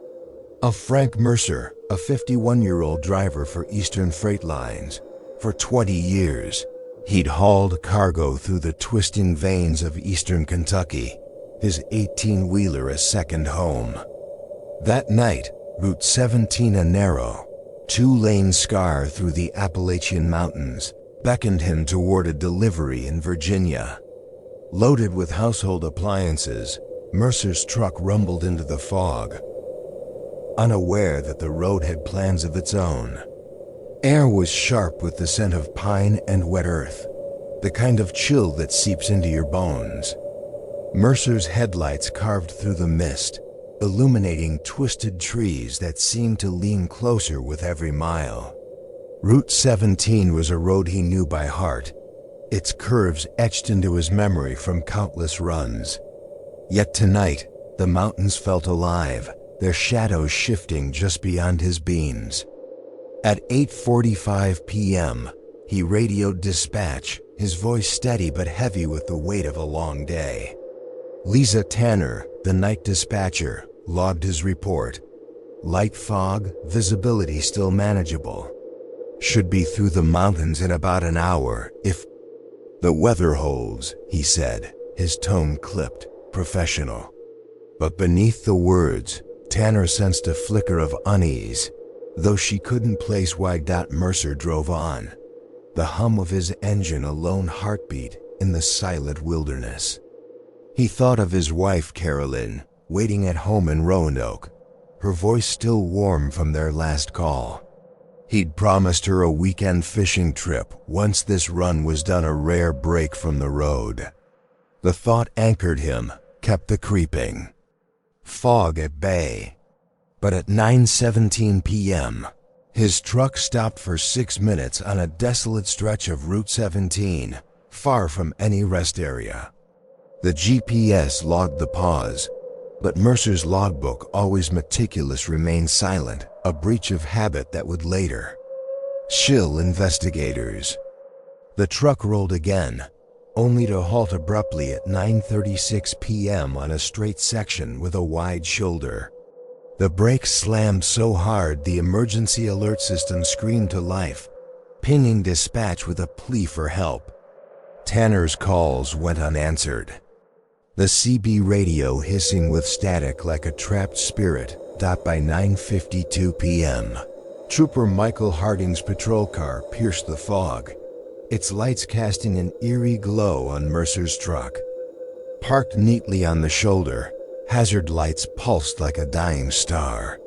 S1: of Frank Mercer, a 51-year-old driver for Eastern Freight Lines. For 20 years, he'd hauled cargo through the twisting veins of eastern Kentucky, his 18-wheeler a second home. That night, Route 17, a narrow, 2-lane scar through the Appalachian Mountains, beckoned him toward a delivery in Virginia. Loaded with household appliances, Mercer's truck rumbled into the fog, unaware that the road had plans of its own. Air was sharp with the scent of pine and wet earth, the kind of chill that seeps into your bones. Mercer's headlights carved through the mist, illuminating twisted trees that seemed to lean closer with every mile. Route 17 was a road he knew by heart, its curves etched into his memory from countless runs. Yet tonight, the mountains felt alive, their shadows shifting just beyond his beams. At 8:45 p.m., he radioed dispatch, his voice steady but heavy with the weight of a long day. Lisa Tanner, the night dispatcher, logged his report. Light fog, visibility still manageable. Should be through the mountains in about an hour, if the weather holds, he said, his tone clipped, professional. But beneath the words, Tanner sensed a flicker of unease. Though she couldn't place why Mercer drove on. The hum of his engine a lone heartbeat in the silent wilderness. He thought of his wife Carolyn, waiting at home in Roanoke, her voice still warm from their last call. He'd promised her a weekend fishing trip once this run was done, a rare break from the road. The thought anchored him, kept the creeping fog at bay. But at 9:17 p.m., his truck stopped for 6 minutes on a desolate stretch of Route 17, far from any rest area. The GPS logged the pause, but Mercer's logbook, always meticulous, remained silent, a breach of habit that would later chill investigators. The truck rolled again, only to halt abruptly at 9:36 p.m. on a straight section with a wide shoulder. The brakes slammed so hard the emergency alert system screamed to life, pinging dispatch with a plea for help. Tanner's calls went unanswered, the CB radio hissing with static like a trapped spirit. By 9:52 p.m., Trooper Michael Harding's patrol car pierced the fog, its lights casting an eerie glow on Mercer's truck. Parked neatly on the shoulder, hazard lights pulsed like a dying star.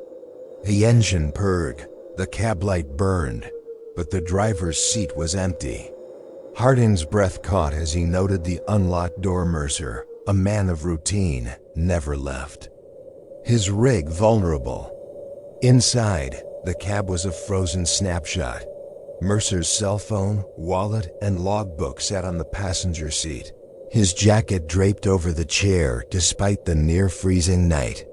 S1: The engine purred, the cab light burned, but the driver's seat was empty. Harding's breath caught as he noted the unlocked door. Mercer, a man of routine, never left. His rig vulnerable. Inside, the cab was a frozen snapshot. Mercer's cell phone, wallet, and logbook sat on the passenger seat, his jacket draped over the chair despite the near-freezing night.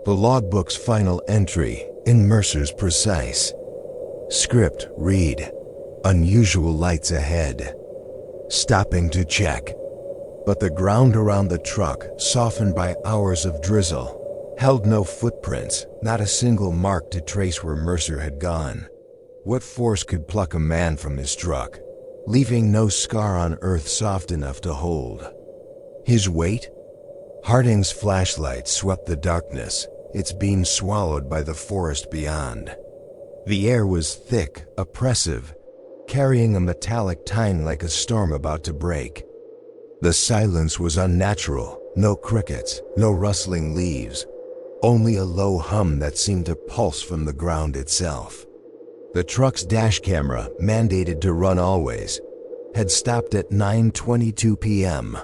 S1: The logbook's final entry, in Mercer's precise script, read, "Unusual lights ahead." Stopping to check. But the ground around the truck, softened by hours of drizzle, held no footprints, not a single mark to trace where Mercer had gone. What force could pluck a man from his truck, leaving no scar on earth soft enough to hold his weight? Harding's flashlight swept the darkness, its beam swallowed by the forest beyond. The air was thick, oppressive, carrying a metallic tine like a storm about to break. The silence was unnatural, no crickets, no rustling leaves, only a low hum that seemed to pulse from the ground itself. The truck's dash camera, mandated to run always, had stopped at 9:22 p.m.,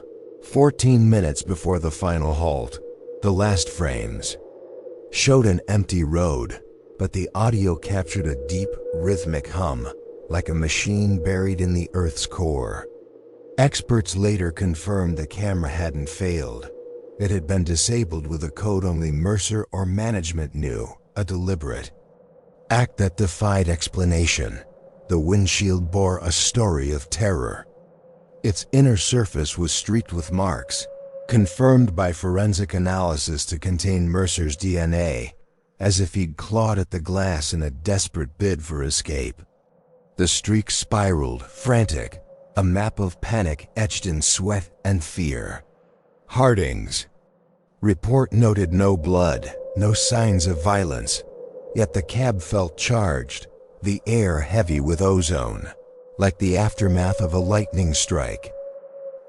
S1: 14 minutes before the final halt. The last frames showed an empty road, but the audio captured a deep, rhythmic hum, like a machine buried in the Earth's core. Experts later confirmed the camera hadn't failed. It had been disabled with a code only Mercer or management knew, a deliberate act that defied explanation. The windshield bore a story of terror. Its inner surface was streaked with marks, confirmed by forensic analysis to contain Mercer's DNA, as if he'd clawed at the glass in a desperate bid for escape. The streak spiraled, frantic, a map of panic etched in sweat and fear. Harding's report noted no blood, no signs of violence, yet the cab felt charged, the air heavy with ozone, like the aftermath of a lightning strike.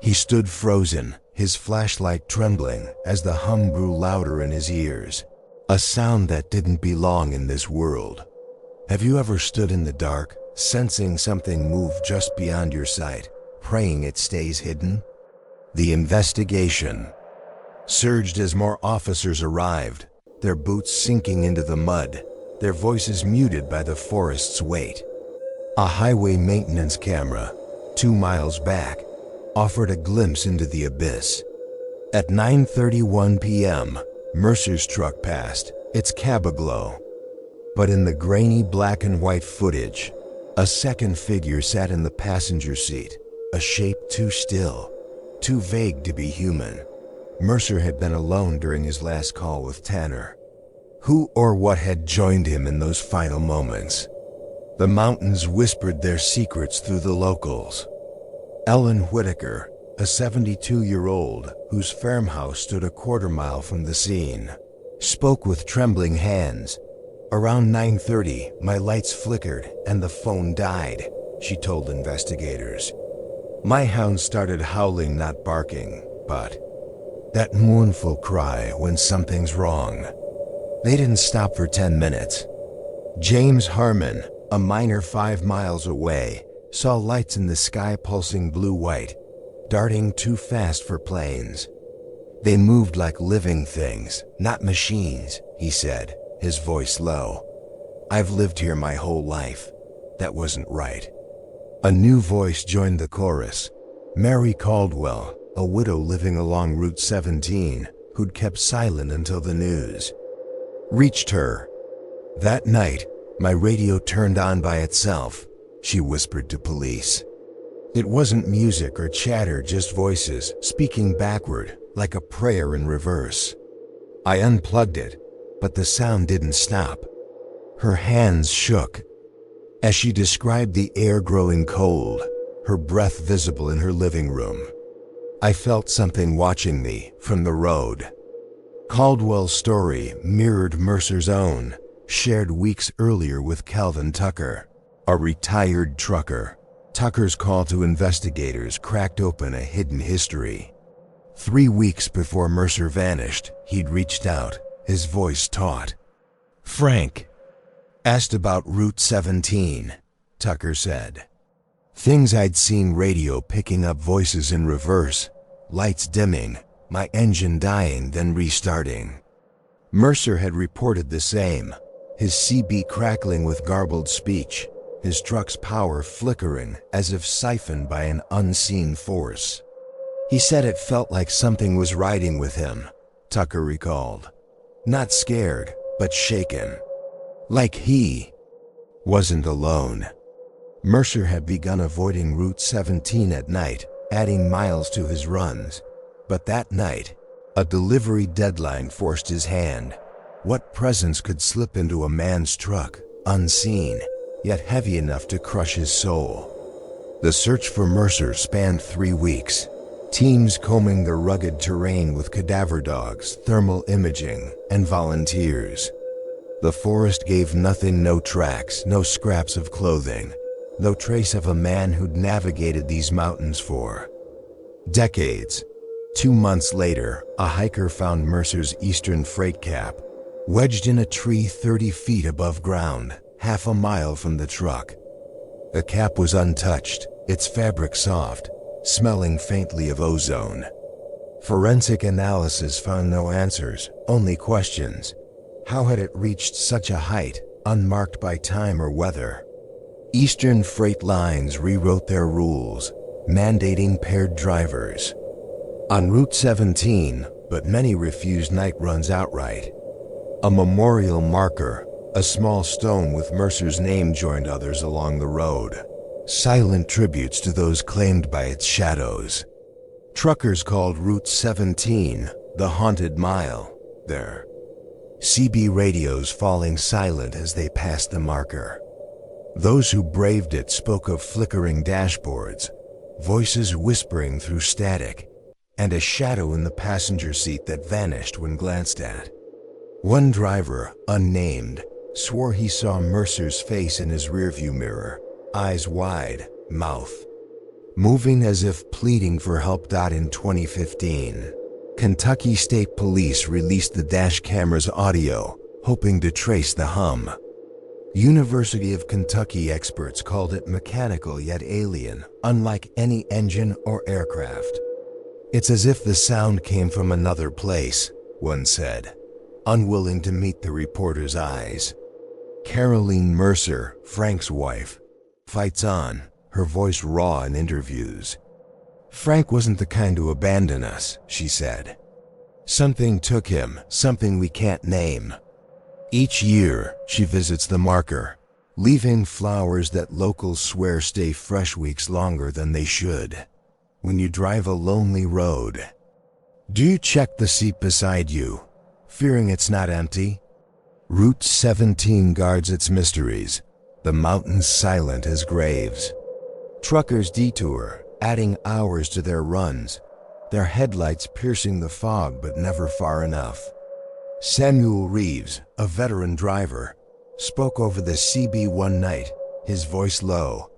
S1: He stood frozen, his flashlight trembling as the hum grew louder in his ears, a sound that didn't belong in this world. Have you ever stood in the dark, sensing something move just beyond your sight, praying it stays hidden? The investigation surged as more officers arrived, their boots sinking into the mud, their voices muted by the forest's weight. A highway maintenance camera, 2 miles back, offered a glimpse into the abyss. At 9:31 p.m., Mercer's truck passed, its cab aglow. But in the grainy black and white footage, a second figure sat in the passenger seat, a shape too still, too vague to be human. Mercer had been alone during his last call with Tanner. Who or what had joined him in those final moments? The mountains whispered their secrets through the locals. Ellen Whitaker, a 72-year-old whose farmhouse stood a quarter-mile from the scene, spoke with trembling hands. "Around 9:30, my lights flickered and the phone died," she told investigators. "My hound started howling, not barking, but that mournful cry when something's wrong." They didn't stop for 10 minutes. James Harmon, a miner 5 miles away, saw lights in the sky pulsing blue-white, darting too fast for planes. They moved like living things, not machines, he said, his voice low. I've lived here my whole life. That wasn't right. A new voice joined the chorus. Mary Caldwell, a widow living along Route 17, who'd kept silent until the news reached her. That night, my radio turned on by itself, she whispered to police. It wasn't music or chatter, just voices speaking backward, like a prayer in reverse. I unplugged it, but the sound didn't stop. Her hands shook. As she described the air growing cold, her breath visible in her living room. I felt something watching me from the road. Caldwell's story mirrored Mercer's own, shared weeks earlier with Calvin Tucker, a retired trucker. Tucker's call to investigators cracked open a hidden history. 3 weeks before Mercer vanished, he'd reached out, his voice taut. Frank asked about Route 17, Tucker said. Things I'd seen: radio picking up voices in reverse, lights dimming, my engine dying then restarting. Mercer had reported the same, his CB crackling with garbled speech, his truck's power flickering as if siphoned by an unseen force. He said it felt like something was riding with him, Tucker recalled. Not scared, but shaken. Like he wasn't alone. Mercer had begun avoiding Route 17 at night, adding miles to his runs. But that night, a delivery deadline forced his hand. What presence could slip into a man's truck, unseen, yet heavy enough to crush his soul? The search for Mercer spanned 3 weeks. Teams combing the rugged terrain with cadaver dogs, thermal imaging, and volunteers. The forest gave nothing: no tracks, no scraps of clothing, no trace of a man who'd navigated these mountains for decades. 2 months later, a hiker found Mercer's eastern freight cap, wedged in a tree 30 feet above ground, half a mile from the truck. The cap was untouched, its fabric soft, smelling faintly of ozone. Forensic analysis found no answers, only questions. How had it reached such a height, unmarked by time or weather? Eastern freight lines rewrote their rules, mandating paired drivers on Route 17, but many refused night runs outright. A memorial marker, a small stone with Mercer's name, joined others along the road, silent tributes to those claimed by its shadows. Truckers called Route 17 the Haunted Mile, their CB radios falling silent as they passed the marker. Those who braved it spoke of flickering dashboards, voices whispering through static, and a shadow in the passenger seat that vanished when glanced at. One driver, unnamed, swore he saw Mercer's face in his rearview mirror, eyes wide, mouth moving as if pleading for help. In 2015, Kentucky State Police released the dash camera's audio, hoping to trace the hum. University of Kentucky experts called it mechanical yet alien, unlike any engine or aircraft. It's as if the sound came from another place, one said, unwilling to meet the reporter's eyes. Caroline Mercer, Frank's wife, fights on, her voice raw in interviews. Frank wasn't the kind to abandon us, she said. Something took him, something we can't name. Each year, she visits the marker, leaving flowers that locals swear stay fresh weeks longer than they should. When you drive a lonely road, do you check the seat beside you, fearing it's not empty? Route 17 guards its mysteries, the mountains silent as graves. Truckers detour, adding hours to their runs, their headlights piercing the fog but never far enough. Samuel Reeves, a veteran driver, spoke over the CB one night, his voice low.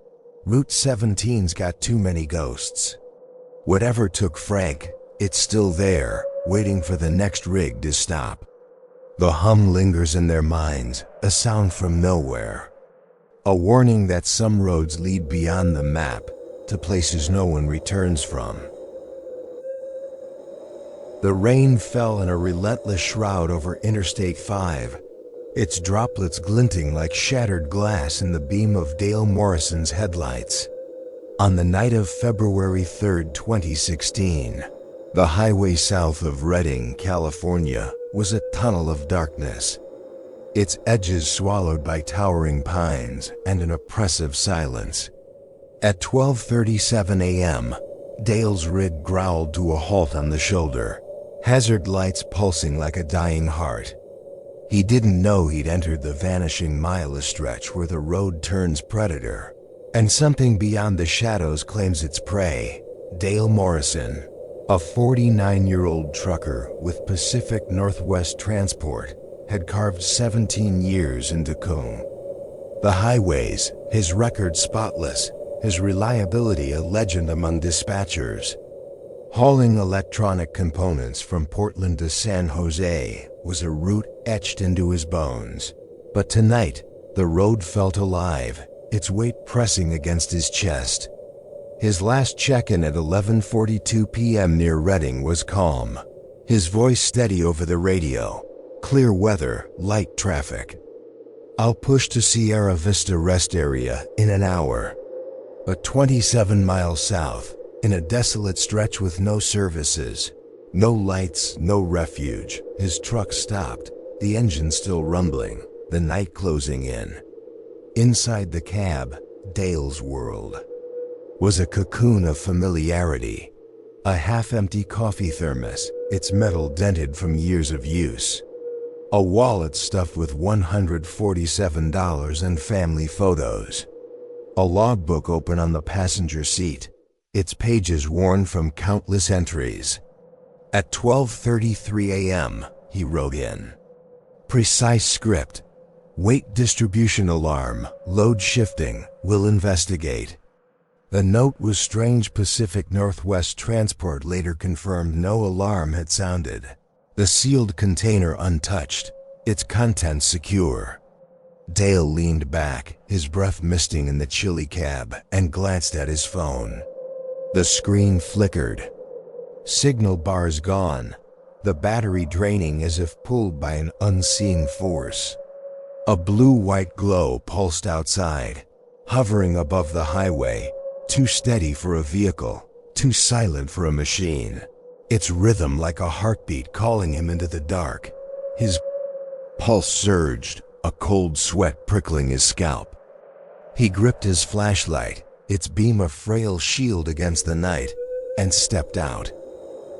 S1: Route 17's got too many ghosts. Whatever took Frank, it's still there, waiting for the next rig to stop. The hum lingers in their minds, a sound from nowhere. A warning that some roads lead beyond the map, to places no one returns from. The rain fell in a relentless shroud over Interstate 5, its droplets glinting like shattered glass in the beam of Dale Morrison's headlights. On the night of February 3, 2016, the highway south of Redding, California, was a tunnel of darkness, its edges swallowed by towering pines and an oppressive silence. At 12:37 a.m., Dale's rig growled to a halt on the shoulder, hazard lights pulsing like a dying heart. He didn't know he'd entered the vanishing mile stretch where the road turns predator, and something beyond the shadows claims its prey. Dale Morrison, a 49-year-old trucker with Pacific Northwest Transport, had carved 17 years into Coom. The highways, his record spotless, his reliability a legend among dispatchers. Hauling electronic components from Portland to San Jose was a route etched into his bones. But tonight, the road felt alive, its weight pressing against his chest. His last check-in at 11:42 p.m. near Redding was calm, his voice steady over the radio. Clear weather, light traffic. I'll push to Sierra Vista Rest Area in an hour. But 27 miles south, in a desolate stretch with no services, no lights, no refuge, his truck stopped, the engine still rumbling, the night closing in. Inside the cab, Dale's world was a cocoon of familiarity. A half-empty coffee thermos, its metal dented from years of use. A wallet stuffed with $147 and family photos. A logbook open on the passenger seat, its pages worn from countless entries. At 12:33 a.m., he wrote in. Precise script. Weight distribution alarm, load shifting, will investigate. The note was strange. Pacific Northwest Transport later confirmed no alarm had sounded. The sealed container untouched, its contents secure. Dale leaned back, his breath misting in the chilly cab, and glanced at his phone. The screen flickered. Signal bars gone, the battery draining as if pulled by an unseen force. A blue-white glow pulsed outside, hovering above the highway, too steady for a vehicle, too silent for a machine. Its rhythm like a heartbeat calling him into the dark. His pulse surged, a cold sweat prickling his scalp. He gripped his flashlight, its beam a frail shield against the night, and stepped out.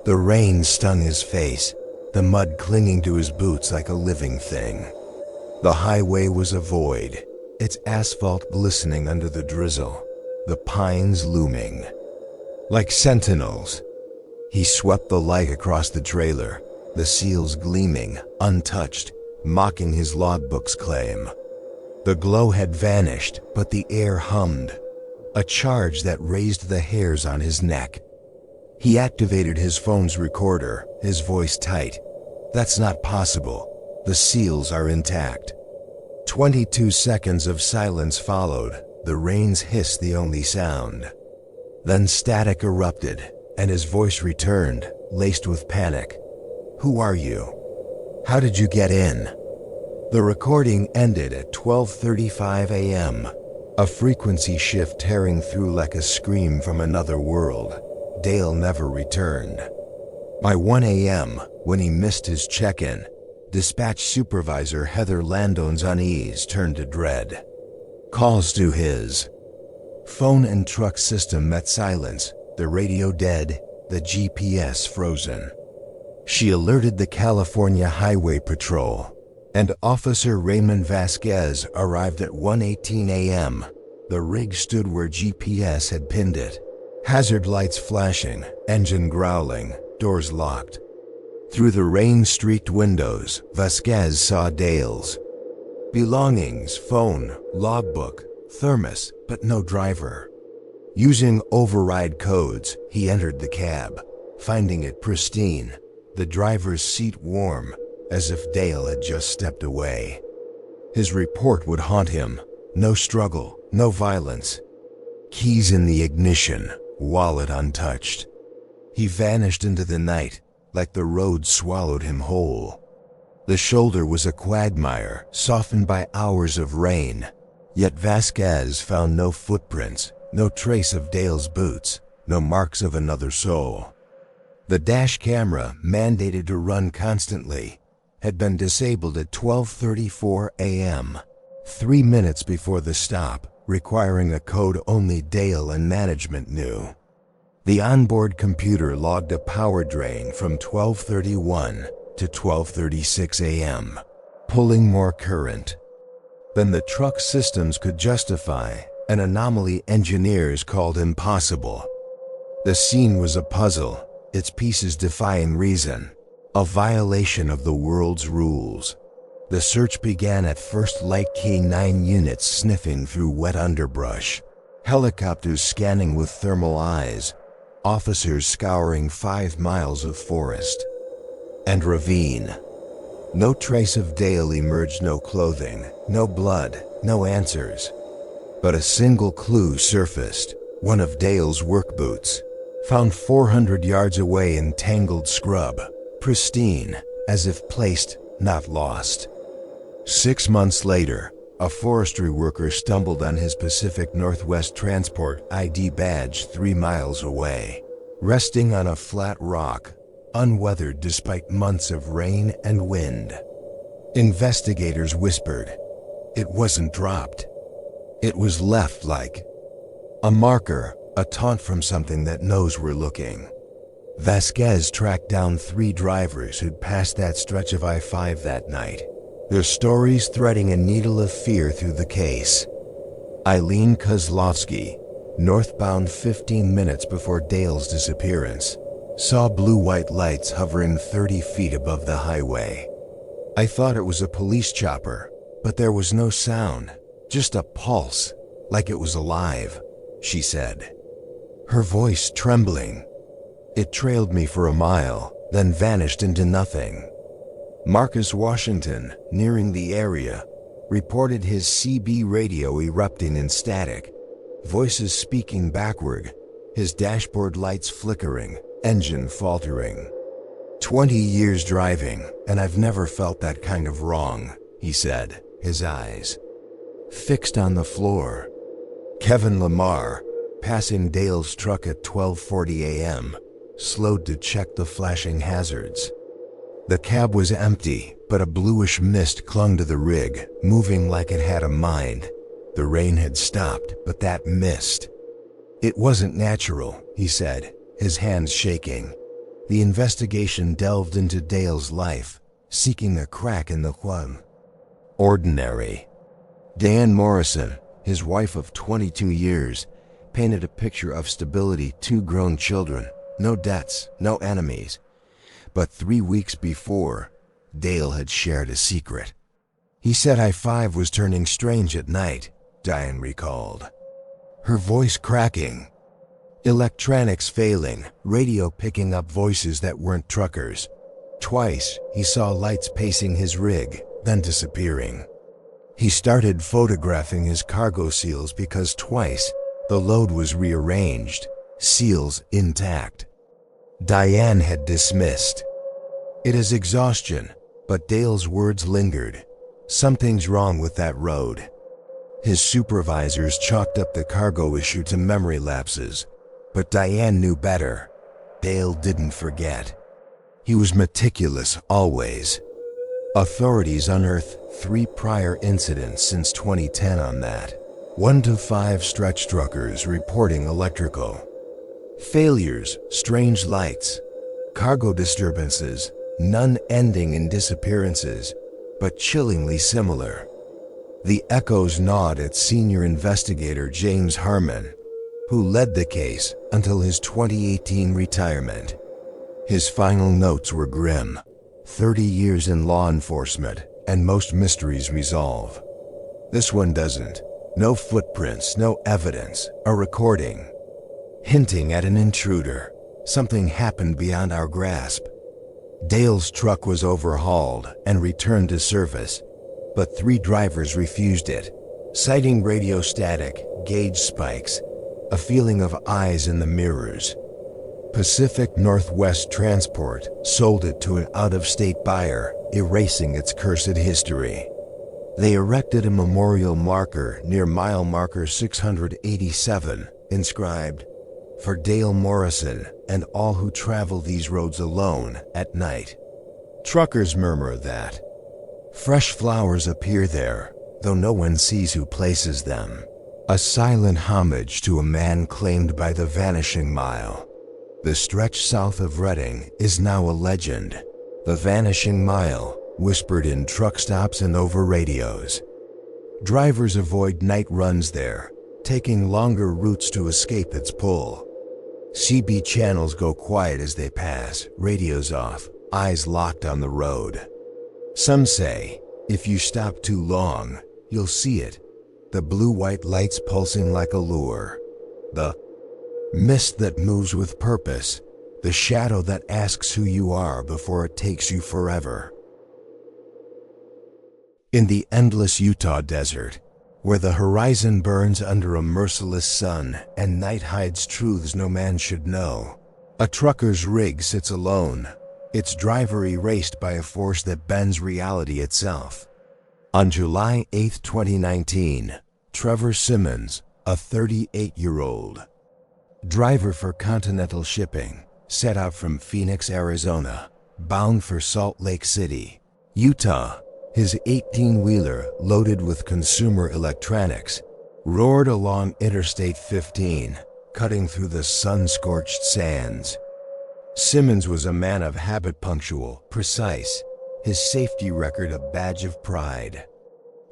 S1: The rain stung his face, the mud clinging to his boots like a living thing. The highway was a void, its asphalt glistening under the drizzle, the pines looming like sentinels. He swept the light across the trailer, the seals gleaming, untouched, mocking his logbook's claim. The glow had vanished, but the air hummed, a charge that raised the hairs on his neck. He activated his phone's recorder, his voice tight. That's not possible. The seals are intact. 22 seconds of silence followed, the rain's hiss the only sound. Then static erupted, and his voice returned, laced with panic. Who are you? How did you get in? The recording ended at 12:35 a.m., a frequency shift tearing through like a scream from another world. Dale never returned. By 1 a.m., when he missed his check-in, dispatch supervisor Heather Landone's unease turned to dread. Calls to his phone and truck system met silence, the radio dead, the GPS frozen. She alerted the California Highway Patrol, and Officer Raymond Vasquez arrived at 1:18 a.m. The rig stood where GPS had pinned it. Hazard lights flashing, engine growling, doors locked. Through the rain-streaked windows, Vasquez saw Dale's belongings, phone, logbook, thermos, but no driver. Using override codes, he entered the cab, finding it pristine, the driver's seat warm, as if Dale had just stepped away. His report would haunt him. No struggle, no violence. Keys in the ignition, wallet untouched. He vanished into the night, like the road swallowed him whole. The shoulder was a quagmire, softened by hours of rain. Yet Vasquez found no footprints, no trace of Dale's boots, no marks of another soul. The dash camera, mandated to run constantly, had been disabled at 12:34 a.m., 3 minutes before the stop, requiring a code only Dale and management knew. The onboard computer logged a power drain from 12:31 to 12:36 a.m., pulling more current than the truck's systems could justify, an anomaly engineers called impossible. The scene was a puzzle, its pieces defying reason, a violation of the world's rules. The search began at first light key 9 units sniffing through wet underbrush, helicopters scanning with thermal eyes, officers scouring 5 miles of forest and ravine. No trace of Dale emerged, no clothing, no blood, no answers. But a single clue surfaced, one of Dale's work boots, found 400 yards away in tangled scrub, pristine, as if placed, not lost. 6 months later, a forestry worker stumbled on his Pacific Northwest Transport ID badge 3 miles away, resting on a flat rock, unweathered despite months of rain and wind. Investigators whispered, it wasn't dropped. It was left like a marker, a taunt from something that knows we're looking. Vasquez tracked down 3 drivers who'd passed that stretch of I-5 that night, their stories threading a needle of fear through the case. Eileen Kozlovsky, northbound 15 minutes before Dale's disappearance, saw blue-white lights hovering 30 feet above the highway. I thought it was a police chopper, but there was no sound, just a pulse, like it was alive, she said, her voice trembling. It trailed me for a mile, then vanished into nothing. Marcus Washington, nearing the area, reported his CB radio erupting in static, voices speaking backward, his dashboard lights flickering, engine faltering. 20 years driving, and I've never felt that kind of wrong, he said, his eyes fixed on the floor. Kevin Lamar, passing Dale's truck at 12:40 a.m., slowed to check the flashing hazards. The cab was empty, but a bluish mist clung to the rig, moving like it had a mind. The rain had stopped, but that mist. It wasn't natural, he said, his hands shaking. The investigation delved into Dale's life, seeking a crack in the ordinary. Dan Morrison, his wife of 22 years, painted a picture of stability, 2 grown children, no debts, no enemies. But 3 weeks before, Dale had shared a secret. He said I-5 was turning strange at night, Diane recalled, her voice cracking. Electronics failing, radio picking up voices that weren't truckers. Twice, he saw lights pacing his rig, then disappearing. He started photographing his cargo seals because twice, the load was rearranged, seals intact. Diane had dismissed. It is exhaustion, but Dale's words lingered. Something's wrong with that road. His supervisors chalked up the cargo issue to memory lapses. But Diane knew better. Dale didn't forget. He was meticulous always. Authorities unearthed 3 prior incidents since 2010 on that. 1 to 5 stretch truckers reporting electrical failures, strange lights, cargo disturbances, none ending in disappearances, but chillingly similar. The echoes gnawed at senior investigator James Harmon, who led the case until his 2018 retirement. His final notes were grim. 30 years in law enforcement, and most mysteries resolve. This one doesn't. No footprints, no evidence, a recording, hinting at an intruder. Something happened beyond our grasp. Dale's truck was overhauled and returned to service, but 3 drivers refused it, citing radio static, gauge spikes, a feeling of eyes in the mirrors. Pacific Northwest Transport sold it to an out-of-state buyer, erasing its cursed history. They erected a memorial marker near mile marker 687, inscribed, "For Dale Morrison and all who travel these roads alone at night." Truckers murmur that fresh flowers appear there, though no one sees who places them. A silent homage to a man claimed by the Vanishing Mile. The stretch south of Reading is now a legend. The Vanishing Mile, whispered in truck stops and over radios. Drivers avoid night runs there, taking longer routes to escape its pull. CB channels go quiet as they pass, radios off, eyes locked on the road. Some say, if you stop too long, you'll see it. The blue-white lights pulsing like a lure. The mist that moves with purpose. The shadow that asks who you are before it takes you forever. In the endless Utah desert, where the horizon burns under a merciless sun and night hides truths no man should know, a trucker's rig sits alone, its driver erased by a force that bends reality itself. On July 8, 2019, Trevor Simmons, a 38-year-old driver for Continental Shipping, set out from Phoenix, Arizona, bound for Salt Lake City, Utah. His 18-wheeler, loaded with consumer electronics, roared along Interstate 15, cutting through the sun-scorched sands. Simmons was a man of habit, punctual, precise, his safety record a badge of pride.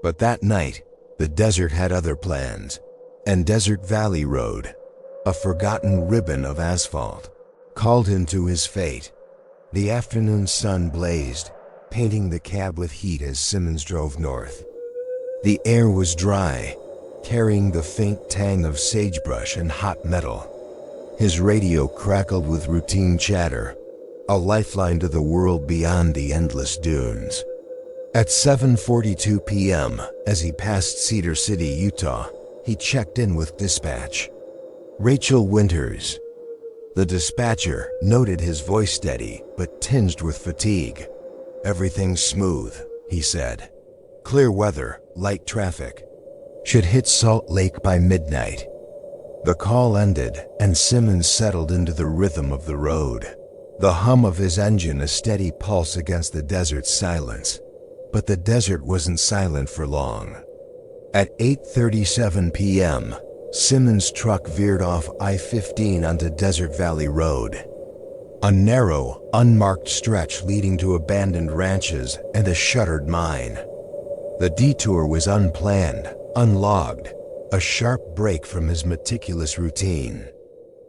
S1: But that night, the desert had other plans, and Desert Valley Road, a forgotten ribbon of asphalt, called him to his fate. The afternoon sun blazed, painting the cab with heat as Simmons drove north. The air was dry, carrying the faint tang of sagebrush and hot metal. His radio crackled with routine chatter, a lifeline to the world beyond the endless dunes. At 7:42 p.m., as he passed Cedar City, Utah, he checked in with dispatch. Rachel Winters. The dispatcher noted his voice steady but tinged with fatigue. "Everything's smooth," he said. "Clear weather, light traffic. Should hit Salt Lake by midnight." The call ended, and Simmons settled into the rhythm of the road. The hum of his engine a steady pulse against the desert's silence. But the desert wasn't silent for long. At 8:37 p.m., Simmons' truck veered off I-15 onto Desert Valley Road, a narrow, unmarked stretch leading to abandoned ranches and a shuttered mine. The detour was unplanned, unlogged, a sharp break from his meticulous routine.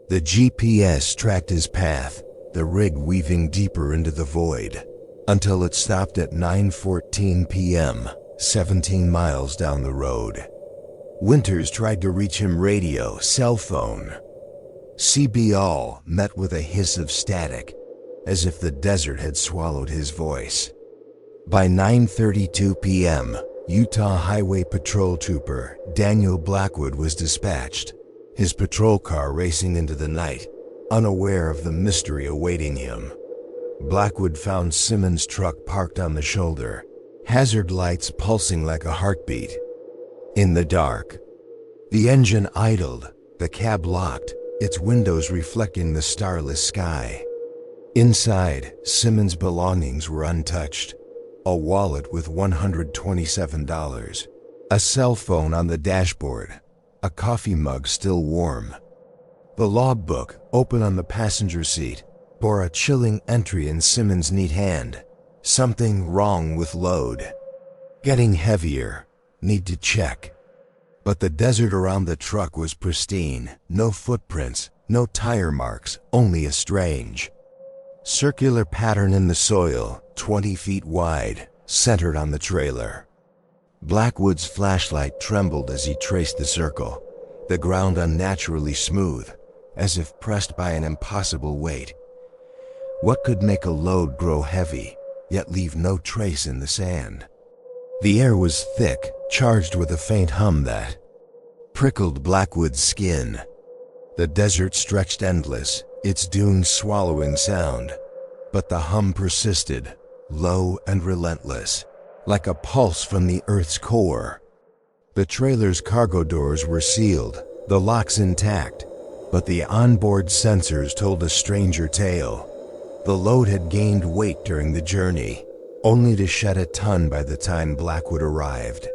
S1: The GPS tracked his path, the rig weaving deeper into the void, until it stopped at 9:14 p.m., 17 miles down the road. Winters tried to reach him radio, cell phone. CB all met with a hiss of static, as if the desert had swallowed his voice. By 9:32 p.m., Utah Highway Patrol Trooper Daniel Blackwood was dispatched, his patrol car racing into the night, unaware of the mystery awaiting him. Blackwood found Simmons' truck parked on the shoulder, hazard lights pulsing like a heartbeat. In the dark, the engine idled, the cab locked, its windows reflecting the starless sky. Inside, Simmons' belongings were untouched. A wallet with $127, a cell phone on the dashboard, a coffee mug still warm. The logbook, open on the passenger seat, bore a chilling entry in Simmons' neat hand. "Something wrong with load. Getting heavier. Need to check." But the desert around the truck was pristine. No footprints, no tire marks, only a strange circular pattern in the soil, 20 feet wide, centered on the trailer. Blackwood's flashlight trembled as he traced the circle, the ground unnaturally smooth, as if pressed by an impossible weight. What could make a load grow heavy, yet leave no trace in the sand? The air was thick, charged with a faint hum that prickled Blackwood's skin. The desert stretched endless, its dunes swallowing sound. But the hum persisted, low and relentless, like a pulse from the Earth's core. The trailer's cargo doors were sealed, the locks intact, but the onboard sensors told a stranger tale. The load had gained weight during the journey, only to shed a ton by the time Blackwood arrived.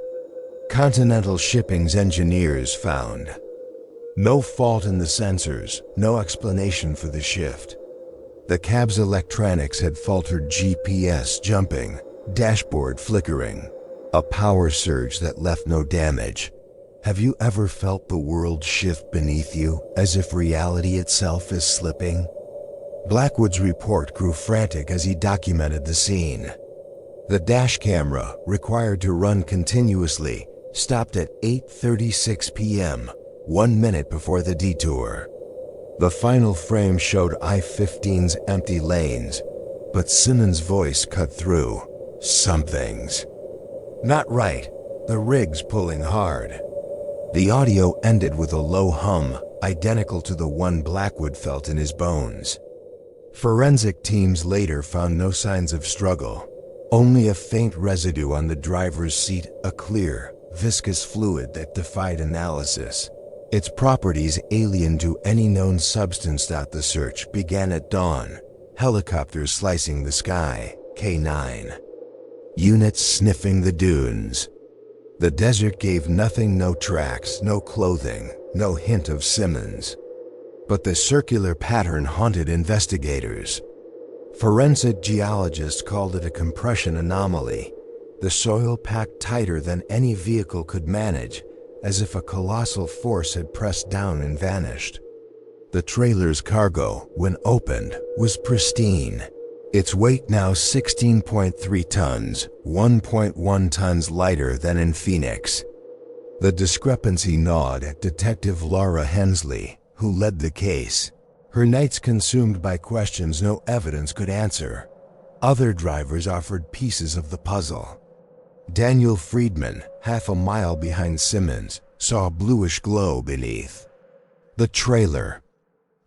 S1: Continental Shipping's engineers found no fault in the sensors, no explanation for the shift. The cab's electronics had faltered, GPS jumping, dashboard flickering, a power surge that left no damage. Have you ever felt the world shift beneath you, as if reality itself is slipping? Blackwood's report grew frantic as he documented the scene. The dash camera, required to run continuously, stopped at 8:36 p.m., 1 minute before the detour. The final frame showed I-15's empty lanes, but Simmons' voice cut through. Something's not right. The rig's pulling hard. The audio ended with a low hum, identical to the one Blackwood felt in his bones. Forensic teams later found no signs of struggle, only a faint residue on the driver's seat, a clear, viscous fluid that defied analysis. Its properties alien to any known substance. The search began at dawn, helicopters slicing the sky, K9 units sniffing the dunes. The desert gave nothing, no tracks, no clothing, no hint of Simmons. But the circular pattern haunted investigators. Forensic geologists called it a compression anomaly, the soil packed tighter than any vehicle could manage, as if a colossal force had pressed down and vanished. The trailer's cargo, when opened, was pristine. Its weight now 16.3 tons, 1.1 tons lighter than in Phoenix. The discrepancy gnawed at Detective Laura Hensley, who led the case. Her nights consumed by questions no evidence could answer. Other drivers offered pieces of the puzzle. Daniel Friedman, half a mile behind Simmons, saw a bluish glow beneath the trailer.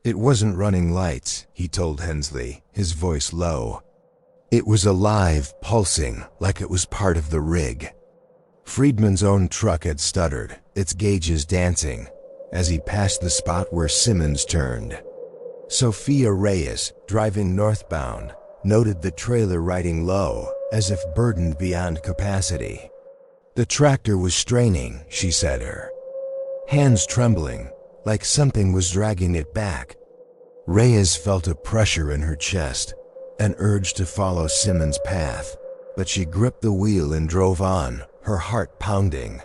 S1: It wasn't running lights, he told Hensley, his voice low. It was alive, pulsing, like it was part of the rig. Friedman's own truck had stuttered, its gauges dancing, as he passed the spot where Simmons turned. Sophia Reyes, driving northbound, noted the trailer riding low, as if burdened beyond capacity. The tractor was straining, she said, her hands trembling, like something was dragging it back. Reyes felt a pressure in her chest, an urge to follow Simmons' path, but she gripped the wheel and drove on, her heart pounding.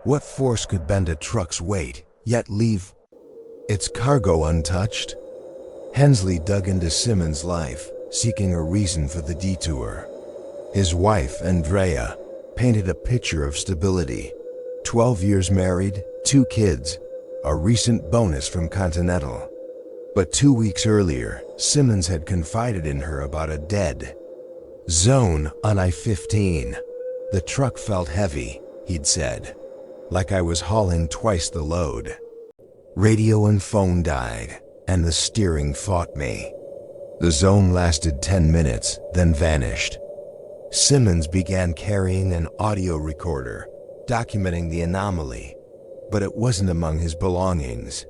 S1: What force could bend a truck's weight, yet leave its cargo untouched? Hensley dug into Simmons' life, seeking a reason for the detour. His wife, Andrea, painted a picture of stability. 12 years married, 2 kids, a recent bonus from Continental. But 2 weeks earlier, Simmons had confided in her about a dead zone on I-15. The truck felt heavy, he'd said, like I was hauling twice the load. Radio and phone died, and the steering fought me. The zone lasted 10 minutes, then vanished. Simmons began carrying an audio recorder, documenting the anomaly, but it wasn't among his belongings.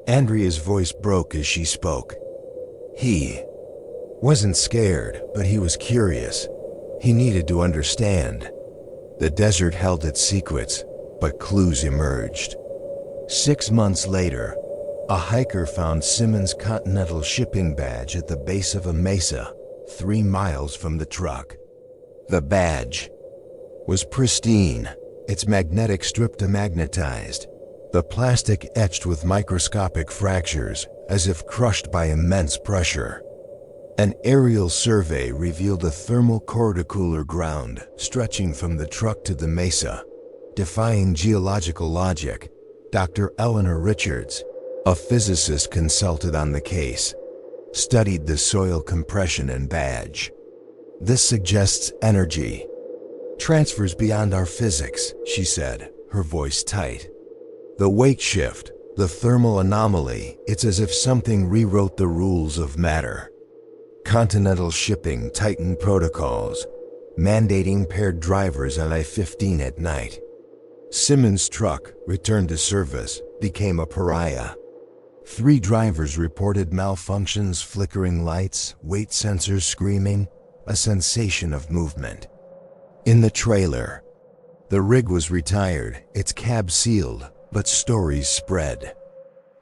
S1: Andrea's voice broke as she spoke. He wasn't scared, but he was curious. He needed to understand. The desert held its secrets, but clues emerged. 6 months later, a hiker found Simmons' Continental Shipping badge at the base of a mesa, 3 miles from the truck. The badge was pristine, its magnetic strip demagnetized, the plastic etched with microscopic fractures, as if crushed by immense pressure. An aerial survey revealed a thermal corticooler ground stretching from the truck to the mesa, defying geological logic. Dr. Eleanor Richards, a physicist consulted on the case, studied the soil compression and badge. This suggests energy transfers beyond our physics, she said, her voice tight. The weight shift, The thermal anomaly, it's as if something rewrote the rules of matter. Continental shipping tightened protocols, mandating paired drivers on I-15 at night. Simmons' truck, returned to service, became a pariah. 3 drivers reported malfunctions, flickering lights, weight sensors screaming, a sensation of movement. In the trailer, the rig was retired, its cab sealed, but stories spread.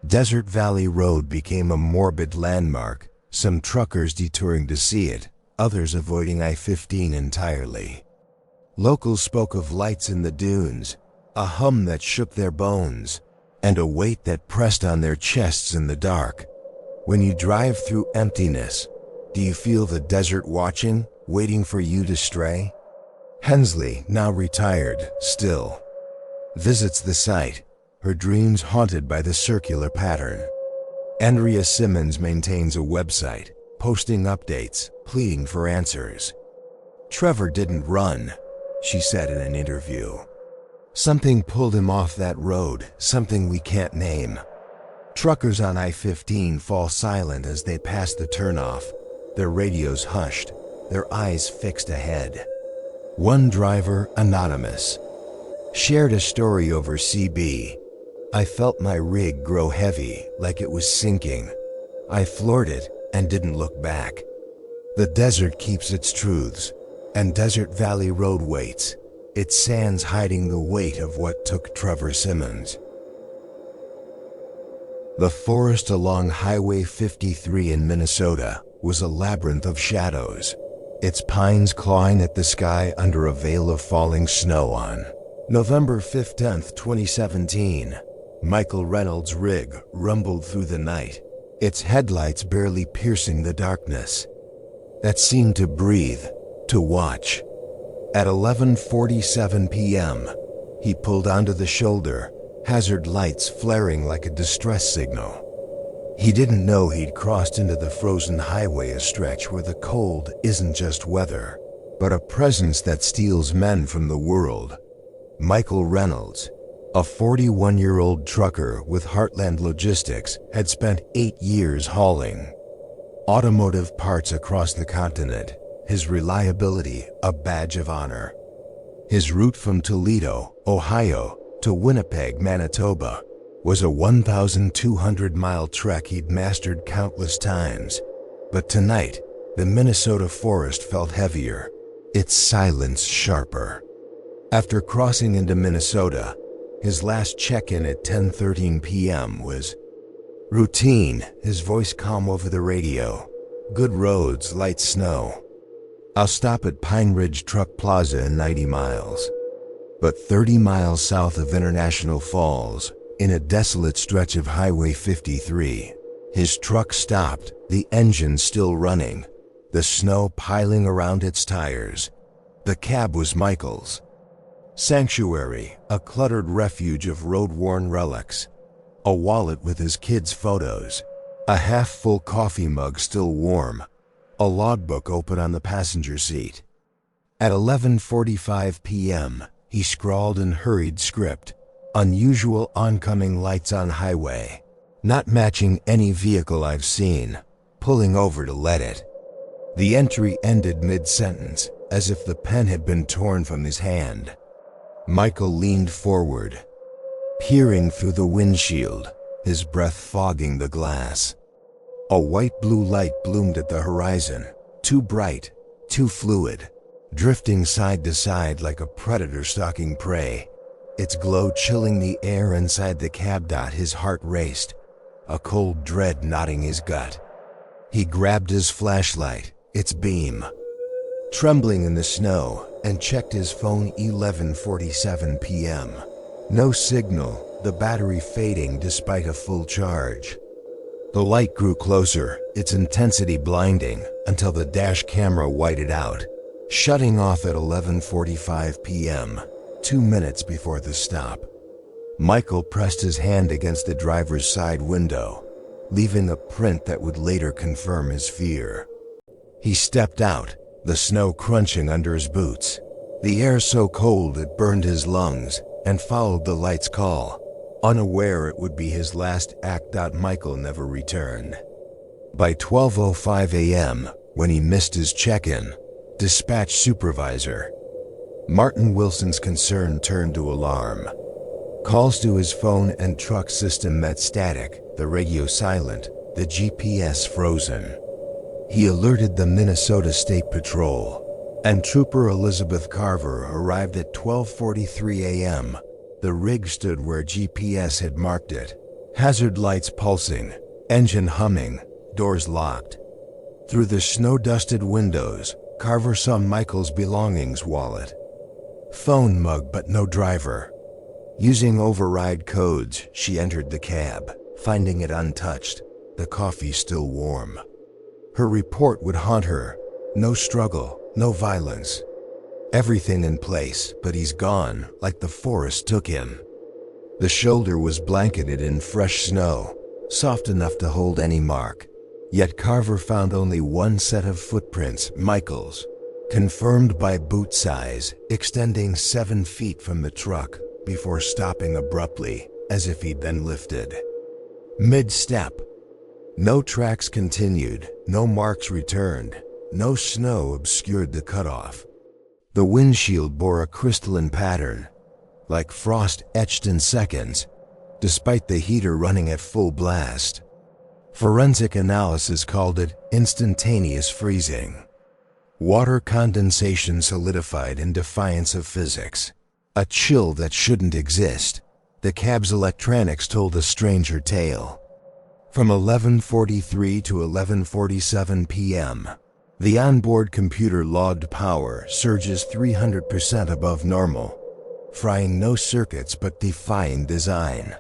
S1: Desert Valley Road became a morbid landmark, some truckers detouring to see it, others avoiding I-15 entirely. Locals spoke of lights in the dunes, a hum that shook their bones, and a weight that pressed on their chests in the dark. When you drive through emptiness, do you feel the desert watching, waiting for you to stray? Hensley, now retired, still visits the site, her dreams haunted by the circular pattern. Andrea Simmons maintains a website, posting updates, pleading for answers. Trevor didn't run, she said in an interview. Something pulled him off that road, something we can't name. Truckers on I-15 fall silent as they pass the turnoff, their radios hushed, their eyes fixed ahead. One driver, anonymous, shared a story over CB. I felt my rig grow heavy, like it was sinking. I floored it and didn't look back. The desert keeps its truths, and Desert Valley Road waits, its sands hiding the weight of what took Trevor Simmons. The forest along Highway 53 in Minnesota was a labyrinth of shadows, its pines clawing at the sky under a veil of falling snow on November 15, 2017. Michael Reynolds' rig rumbled through the night, its headlights barely piercing the darkness. That seemed to breathe, to watch. At 11:47 p.m., he pulled onto the shoulder, hazard lights flaring like a distress signal. He didn't know he'd crossed into the frozen highway, a stretch where the cold isn't just weather, but a presence that steals men from the world. Michael Reynolds, a 41-year-old trucker with Heartland Logistics, had spent 8 years hauling automotive parts across the continent, his reliability a badge of honor. His route from Toledo, Ohio, to Winnipeg, Manitoba, was a 1,200-mile trek he'd mastered countless times. But tonight, the Minnesota forest felt heavier, its silence sharper. After crossing into Minnesota, his last check-in at 10:13 p.m. was routine, his voice calm over the radio. Good roads, light snow. I'll stop at Pine Ridge Truck Plaza in 90 miles. But 30 miles south of International Falls, in a desolate stretch of Highway 53, his truck stopped, the engine still running, the snow piling around its tires. The cab was Michael's. Sanctuary, a cluttered refuge of road-worn relics. A wallet with his kids' photos. A half-full coffee mug still warm. A logbook open on the passenger seat. At 11:45 p.m., he scrawled in hurried script, unusual oncoming lights on highway, not matching any vehicle I've seen, pulling over to let it. The entry ended mid-sentence, as if the pen had been torn from his hand. Michael leaned forward, peering through the windshield, his breath fogging the glass. A white-blue light bloomed at the horizon, too bright, too fluid, drifting side to side like a predator stalking prey. Its glow chilling the air inside the cab. His heart raced, a cold dread knotting his gut. He grabbed his flashlight, its beam, trembling in the snow, and checked his phone. 11:47 p.m. No signal, the battery fading despite a full charge. The light grew closer, its intensity blinding, until the dash camera whited out, shutting off at 11:45 p.m., 2 minutes before the stop. Michael pressed his hand against the driver's side window, leaving a print that would later confirm his fear. He stepped out, the snow crunching under his boots, the air so cold it burned his lungs, and followed the light's call. Unaware it would be his last act, Michael never returned. By 12:05 a.m., when he missed his check-in, dispatch supervisor Martin Wilson's concern turned to alarm. Calls to his phone and truck system met static, the radio silent, the GPS frozen. He alerted the Minnesota State Patrol, and Trooper Elizabeth Carver arrived at 12:43 a.m. The rig stood where GPS had marked it, hazard lights pulsing, engine humming, doors locked. Through the snow-dusted windows, Carver saw Michael's belongings: wallet, phone, mug, but no driver. Using override codes, she entered the cab, finding it untouched, the coffee still warm. Her report would haunt her. No struggle, no violence. Everything in place, but he's gone, like the forest took him. The shoulder was blanketed in fresh snow, soft enough to hold any mark. Yet Carver found only one set of footprints, Michael's, confirmed by boot size, extending 7 feet from the truck, before stopping abruptly, as if he'd been lifted. Mid-step. No tracks continued, no marks returned, no snow obscured the cutoff. The windshield bore a crystalline pattern, like frost etched in seconds, despite the heater running at full blast. Forensic analysis called it instantaneous freezing. Water condensation solidified in defiance of physics. A chill that shouldn't exist. The cab's electronics told a stranger tale. From 11:43 to 11:47 p.m., the onboard computer logged power surges 300% above normal, frying no circuits but defying design.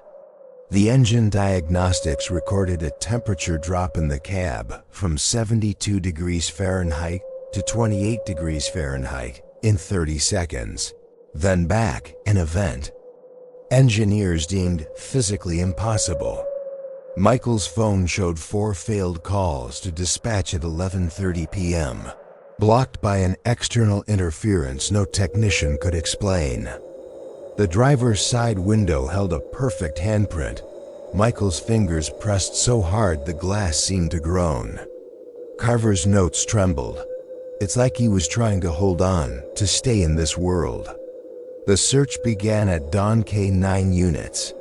S1: The engine diagnostics recorded a temperature drop in the cab from 72 degrees Fahrenheit to 28 degrees Fahrenheit in 30 seconds. Then back, an event engineers deemed physically impossible. Michael's phone showed 4 failed calls to dispatch at 11:30 p.m., blocked by an external interference no technician could explain. The driver's side window held a perfect handprint. Michael's fingers pressed so hard the glass seemed to groan. Carver's notes trembled. It's like he was trying to hold on, to stay in this world. The search began at dawn. K-9 units,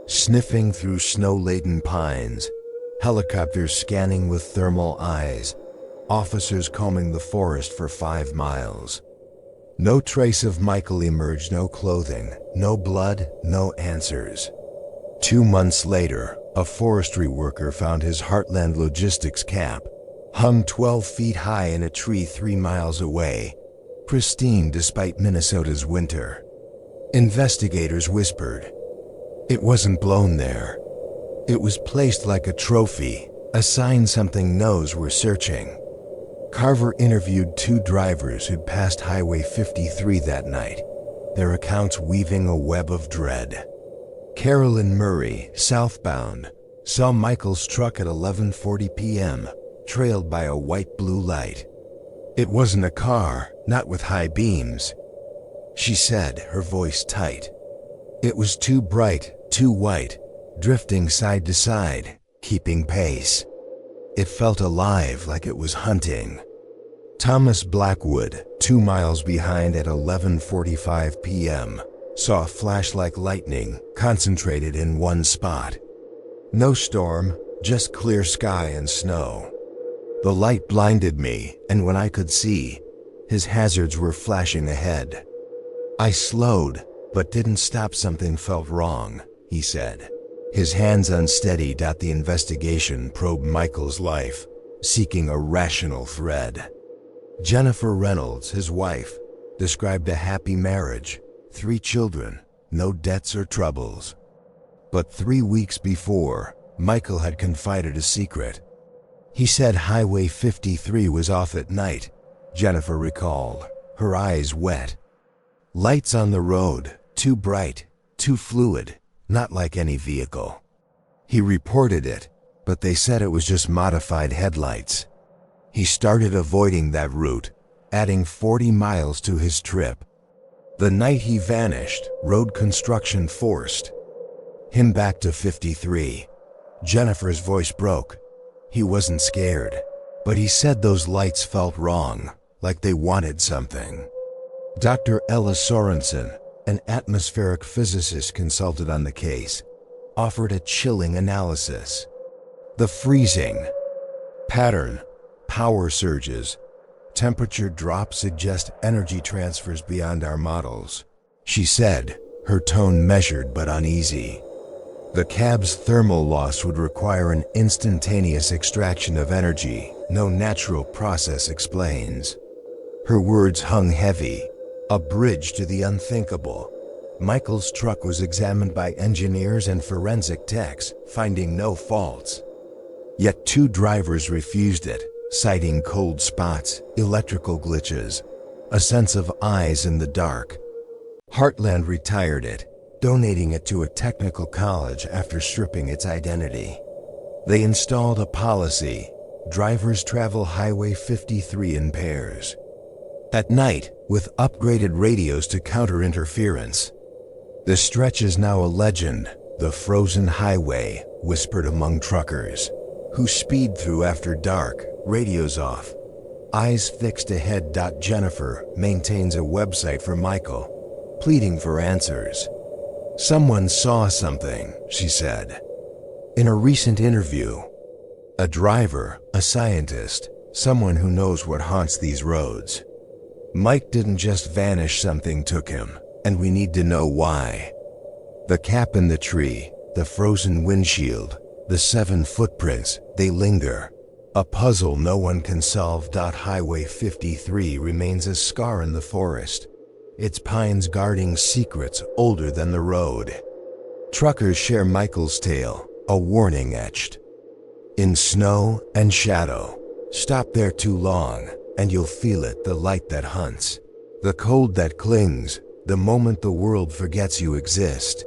S1: sniffing through snow-laden pines, helicopters scanning with thermal eyes, officers combing the forest for 5 miles. No trace of Michael emerged, no clothing, no blood, no answers. 2 months later, a forestry worker found his Heartland Logistics cap, hung 12 feet high in a tree 3 miles away, pristine despite Minnesota's winter. Investigators whispered, it wasn't blown there. It was placed like a trophy, a sign something knows we're searching. Carver interviewed 2 drivers who'd passed Highway 53 that night, their accounts weaving a web of dread. Carolyn Murray, southbound, saw Michael's truck at 11:40 p.m., trailed by a white-blue light. It wasn't a car, not with high beams, she said, her voice tight. It was too bright, too white, drifting side to side, keeping pace. It felt alive, like it was hunting. Thomas Blackwood, 2 miles behind at 11:45 p.m., saw a flash like lightning, concentrated in one spot. No storm, just clear sky and snow. The light blinded me, and when I could see, his hazards were flashing ahead. I slowed, but didn't stop. Something felt wrong, he said. His hands unsteady. The investigation probed Michael's life, seeking a rational thread. Jennifer Reynolds, his wife, described a happy marriage, 3 children, no debts or troubles. But 3 weeks before, Michael had confided a secret. He said Highway 53 was off at night, Jennifer recalled, her eyes wet. Lights on the road, too bright, too fluid, not like any vehicle. He reported it, but they said it was just modified headlights. He started avoiding that route, adding 40 miles to his trip. The night he vanished, road construction forced. Him back to 53. Jennifer's voice broke. He wasn't scared, but he said those lights felt wrong, like they wanted something. Dr. Ella Sorensen, an atmospheric physicist consulted on the case, offered a chilling analysis. The freezing pattern, power surges, temperature drops suggest energy transfers beyond our models, she said, her tone measured but uneasy. The cab's thermal loss would require an instantaneous extraction of energy no natural process explains. Her words hung heavy, a bridge to the unthinkable. Michael's truck was examined by engineers and forensic techs, finding no faults. Yet 2 drivers refused it, citing cold spots, electrical glitches, a sense of eyes in the dark. Heartland retired it, donating it to a technical college after stripping its identity. They installed a policy: drivers travel Highway 53 in pairs. At night, with upgraded radios to counter interference. The stretch is now a legend, the frozen highway, whispered among truckers, who speed through after dark, radios off, eyes fixed ahead. Jennifer maintains a website for Michael, pleading for answers. Someone saw something, she said. In a recent interview, a driver, a scientist, someone who knows what haunts these roads. Mike didn't just vanish, something took him, and we need to know why. The cap in the tree, the frozen windshield, the 7 footprints, they linger. A puzzle no one can solve. Highway 53 remains a scar in the forest, its pines guarding secrets older than the road. Truckers share Michael's tale, a warning etched in snow and shadow. Stop there too long, and you'll feel it, the light that hunts, the cold that clings, the moment the world forgets you exist.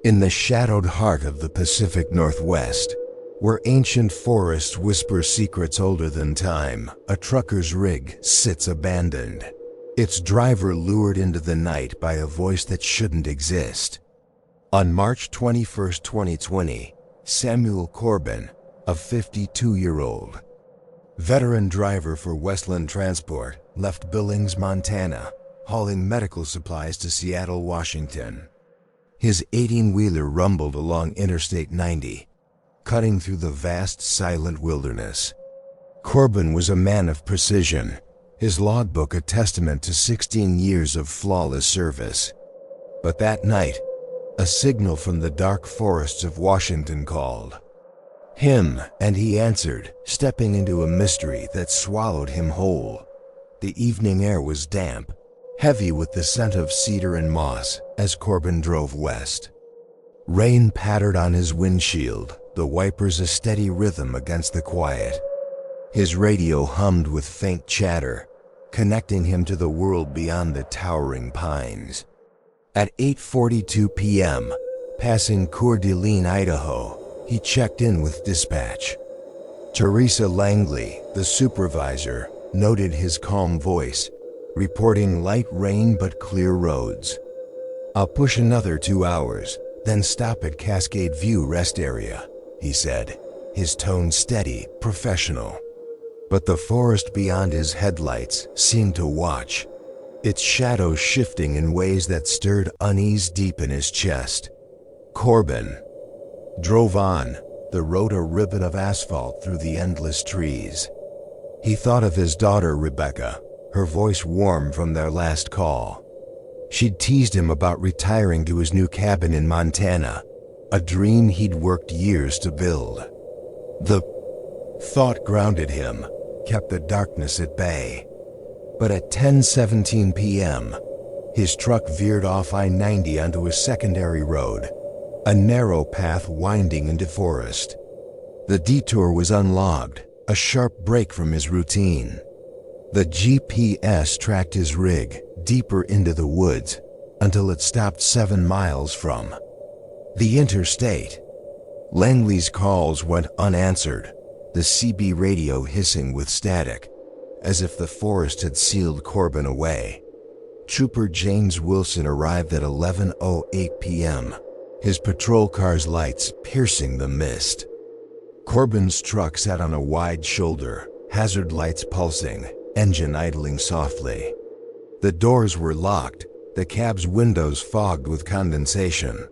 S1: In the shadowed heart of the Pacific Northwest, where ancient forests whisper secrets older than time, a trucker's rig sits abandoned, its driver lured into the night by a voice that shouldn't exist. On March 21, 2020, Samuel Corbin, a 52-year-old veteran driver for Westland Transport, left Billings, Montana, hauling medical supplies to Seattle, Washington. His 18-wheeler rumbled along Interstate 90, cutting through the vast, silent wilderness. Corbin was a man of precision, his logbook a testament to 16 years of flawless service. But that night, a signal from the dark forests of Washington called him, and he answered, stepping into a mystery that swallowed him whole. The evening air was damp, heavy with the scent of cedar and moss as Corbin drove west. Rain pattered on his windshield, the wipers a steady rhythm against the quiet. His radio hummed with faint chatter, connecting him to the world beyond the towering pines. At 8:42 p.m., passing Coeur d'Alene, Idaho, he checked in with dispatch. Teresa Langley, the supervisor, noted his calm voice, reporting light rain but clear roads. "I'll push another 2 hours, then stop at Cascade View Rest Area," he said, his tone steady, professional. But the forest beyond his headlights seemed to watch, its shadows shifting in ways that stirred unease deep in his chest. Corbin drove on, the road a ribbon of asphalt through the endless trees. He thought of his daughter Rebecca, her voice warm from their last call. She'd teased him about retiring to his new cabin in Montana, a dream he'd worked years to build. The thought grounded him, kept the darkness at bay. But at 10:17 p.m., his truck veered off I-90 onto a secondary road, a narrow path winding into forest. The detour was unlogged, a sharp break from his routine. The GPS tracked his rig deeper into the woods until it stopped 7 miles from the interstate. Langley's calls went unanswered, the CB radio hissing with static, as if the forest had sealed Corbin away. Trooper James Wilson arrived at 11:08 p.m., his patrol car's lights piercing the mist. Corbin's truck sat on a wide shoulder, hazard lights pulsing, engine idling softly. The doors were locked, the cab's windows fogged with condensation.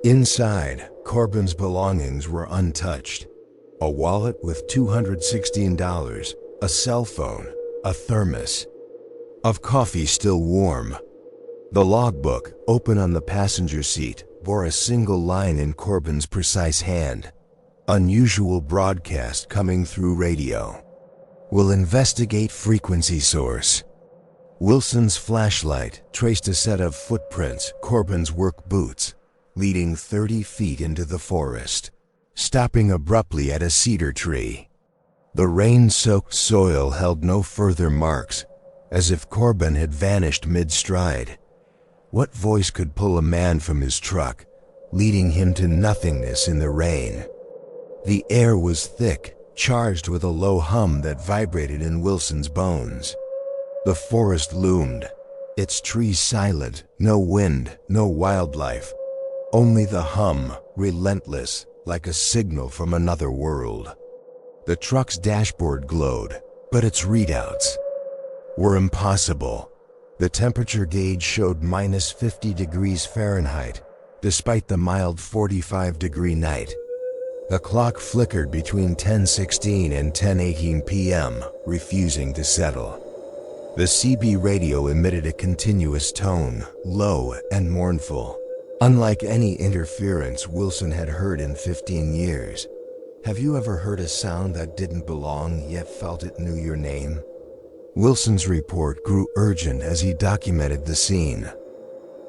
S1: Inside, Corbin's belongings were untouched. A wallet with $216, a cell phone, a thermos of coffee still warm. The logbook, open on the passenger seat, bore a single line in Corbin's precise hand. Unusual broadcast coming through radio. Will investigate frequency source. Wilson's flashlight traced a set of footprints, Corbin's work boots, leading 30 feet into the forest, stopping abruptly at a cedar tree. The rain-soaked soil held no further marks, as if Corbin had vanished mid-stride. What voice could pull a man from his truck, leading him to nothingness in the rain? The air was thick, charged with a low hum that vibrated in Wilson's bones. The forest loomed, its trees silent, no wind, no wildlife. Only the hum, relentless, like a signal from another world. The truck's dashboard glowed, but its readouts were impossible. The temperature gauge showed -50 degrees Fahrenheit, despite the mild 45-degree night. The clock flickered between 10:16 and 10:18 p.m., refusing to settle. The CB radio emitted a continuous tone, low and mournful, unlike any interference Wilson had heard in 15 years. Have you ever heard a sound that didn't belong yet felt it knew your name? Wilson's report grew urgent as he documented the scene.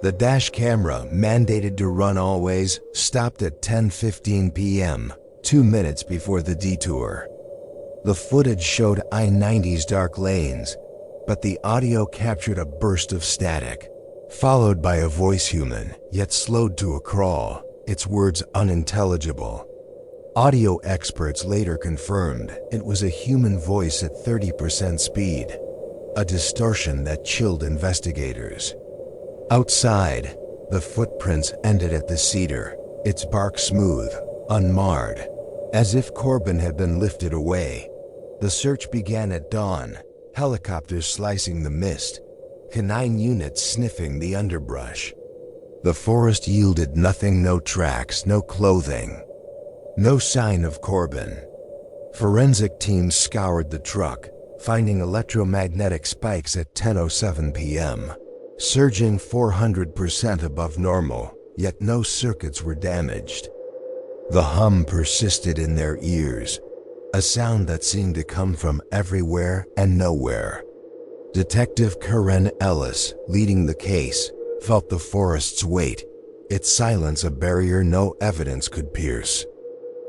S1: The dash camera, mandated to run always, stopped at 10:15 p.m., 2 minutes before the detour. The footage showed I-90's dark lanes, but the audio captured a burst of static, followed by a voice human, yet slowed to a crawl, its words unintelligible. Audio experts later confirmed it was a human voice at 30% speed, a distortion that chilled investigators. Outside, the footprints ended at the cedar, its bark smooth, unmarred, as if Corbin had been lifted away. The search began at dawn, helicopters slicing the mist, canine units sniffing the underbrush. The forest yielded nothing, no tracks, no clothing, no sign of Corbin. Forensic teams scoured the truck, finding electromagnetic spikes at 10:07 p.m., surging 400% above normal, yet no circuits were damaged. The hum persisted in their ears, a sound that seemed to come from everywhere and nowhere. Detective Karen Ellis, leading the case, felt the forest's weight, its silence a barrier no evidence could pierce.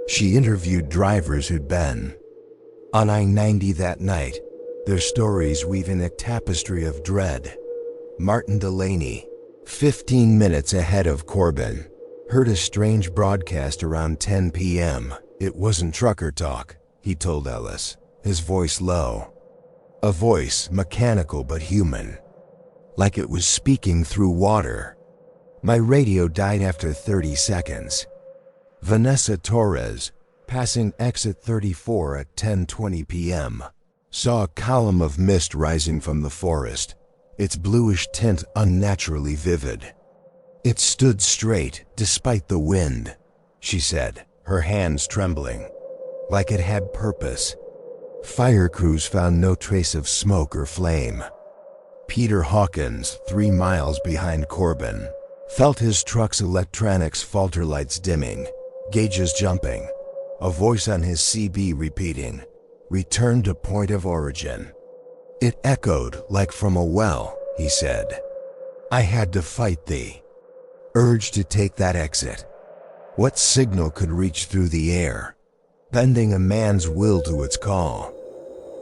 S1: She interviewed drivers who'd been on I-90 that night, their stories weaving a tapestry of dread. Martin Delaney, 15 minutes ahead of Corbin, heard a strange broadcast around 10 p.m. It wasn't trucker talk, he told Ellis, his voice low. A voice mechanical but human, like it was speaking through water. My radio died after 30 seconds. Vanessa Torres, passing exit 34 at 10:20 p.m., saw a column of mist rising from the forest, its bluish tint unnaturally vivid. It stood straight despite the wind, she said, her hands trembling, like it had purpose. Fire crews found no trace of smoke or flame. Peter Hawkins, 3 miles behind Corbin, felt his truck's electronics falter, lights dimming, gauges jumping, a voice on his CB repeating, "Return to point of origin." It echoed like from a well, he said. I had to fight the urge to take that exit. What signal could reach through the air, bending a man's will to its call?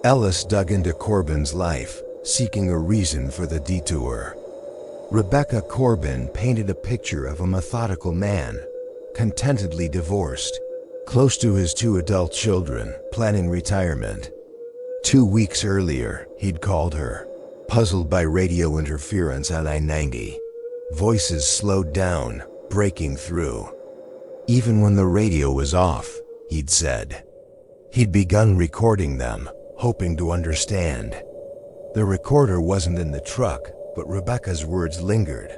S1: Ellis dug into Corbin's life, seeking a reason for the detour. Rebecca Corbin painted a picture of a methodical man, contentedly divorced, close to his 2 adult children, planning retirement. 2 weeks earlier, he'd called her, Puzzled by radio interference on I-90, voices slowed down, breaking through. Even when the radio was off, he'd said. He'd begun recording them, hoping to understand. The recorder wasn't in the truck, but Rebecca's words lingered.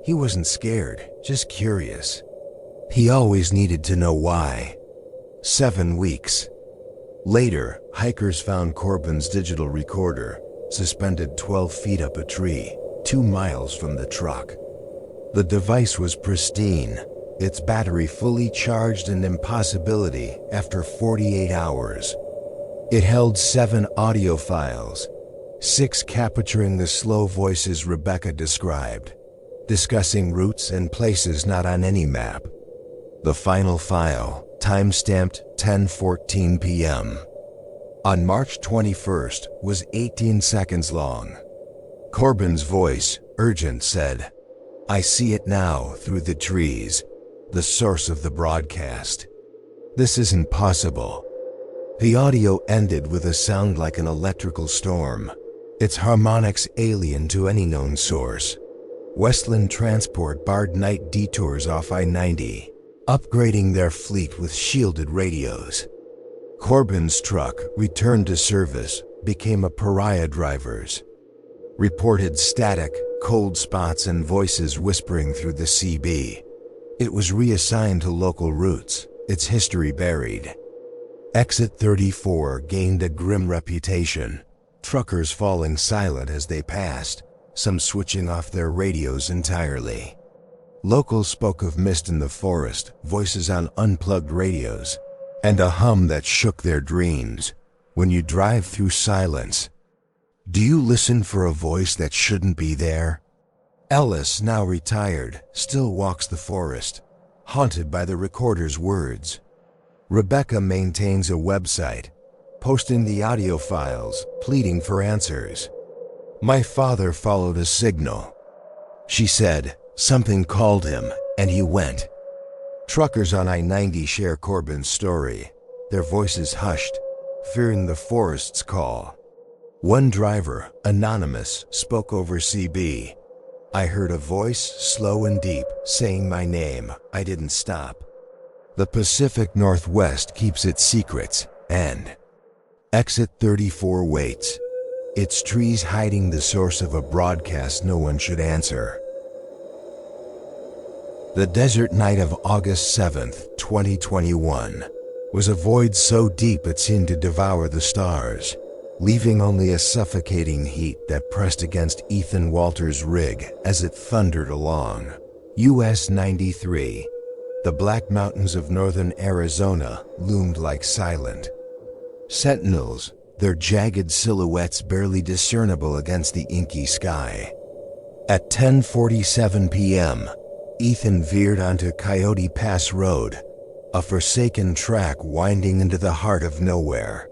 S1: He wasn't scared, just curious. He always needed to know why. 7 weeks. Later, hikers found Corbin's digital recorder, suspended 12 feet up a tree, 2 miles from the truck. The device was pristine, its battery fully charged an impossibility after 48 hours. It held 7 audio files, 6 capturing the slow voices Rebecca described, discussing routes and places not on any map. The final file, time-stamped 10:14 p.m. on March 21st, was 18 seconds long. Corbin's voice, urgent, said, "I see it now through the trees, the source of the broadcast. This isn't possible." The audio ended with a sound like an electrical storm, its harmonics alien to any known source. Westland Transport barred night detours off I-90, upgrading their fleet with shielded radios. Corbin's truck, returned to service, became a pariah driver's. Reported static, cold spots and voices whispering through the CB. It was reassigned to local routes, its history buried. Exit 34 gained a grim reputation, truckers falling silent as they passed, some switching off their radios entirely. Locals spoke of mist in the forest, voices on unplugged radios, and a hum that shook their dreams. When you drive through silence, do you listen for a voice that shouldn't be there? Ellis, now retired, still walks the forest, haunted by the recorder's words. Rebecca maintains a website, posting the audio files, pleading for answers. "My father followed a signal," she said. "Something called him, and he went." Truckers on I-90 share Corbin's story, their voices hushed, fearing the forest's call. One driver, anonymous, spoke over CB. "I heard a voice, slow and deep, saying my name. I didn't stop." The Pacific Northwest keeps its secrets, and Exit 34 waits, its trees hiding the source of a broadcast no one should answer. The desert night of August 7th, 2021, was a void so deep it seemed to devour the stars, leaving only a suffocating heat that pressed against Ethan Walters' rig as it thundered along. US 93. The Black Mountains of northern Arizona loomed like silent sentinels, their jagged silhouettes barely discernible against the inky sky. At 10:47 p.m., Ethan veered onto Coyote Pass Road, a forsaken track winding into the heart of nowhere.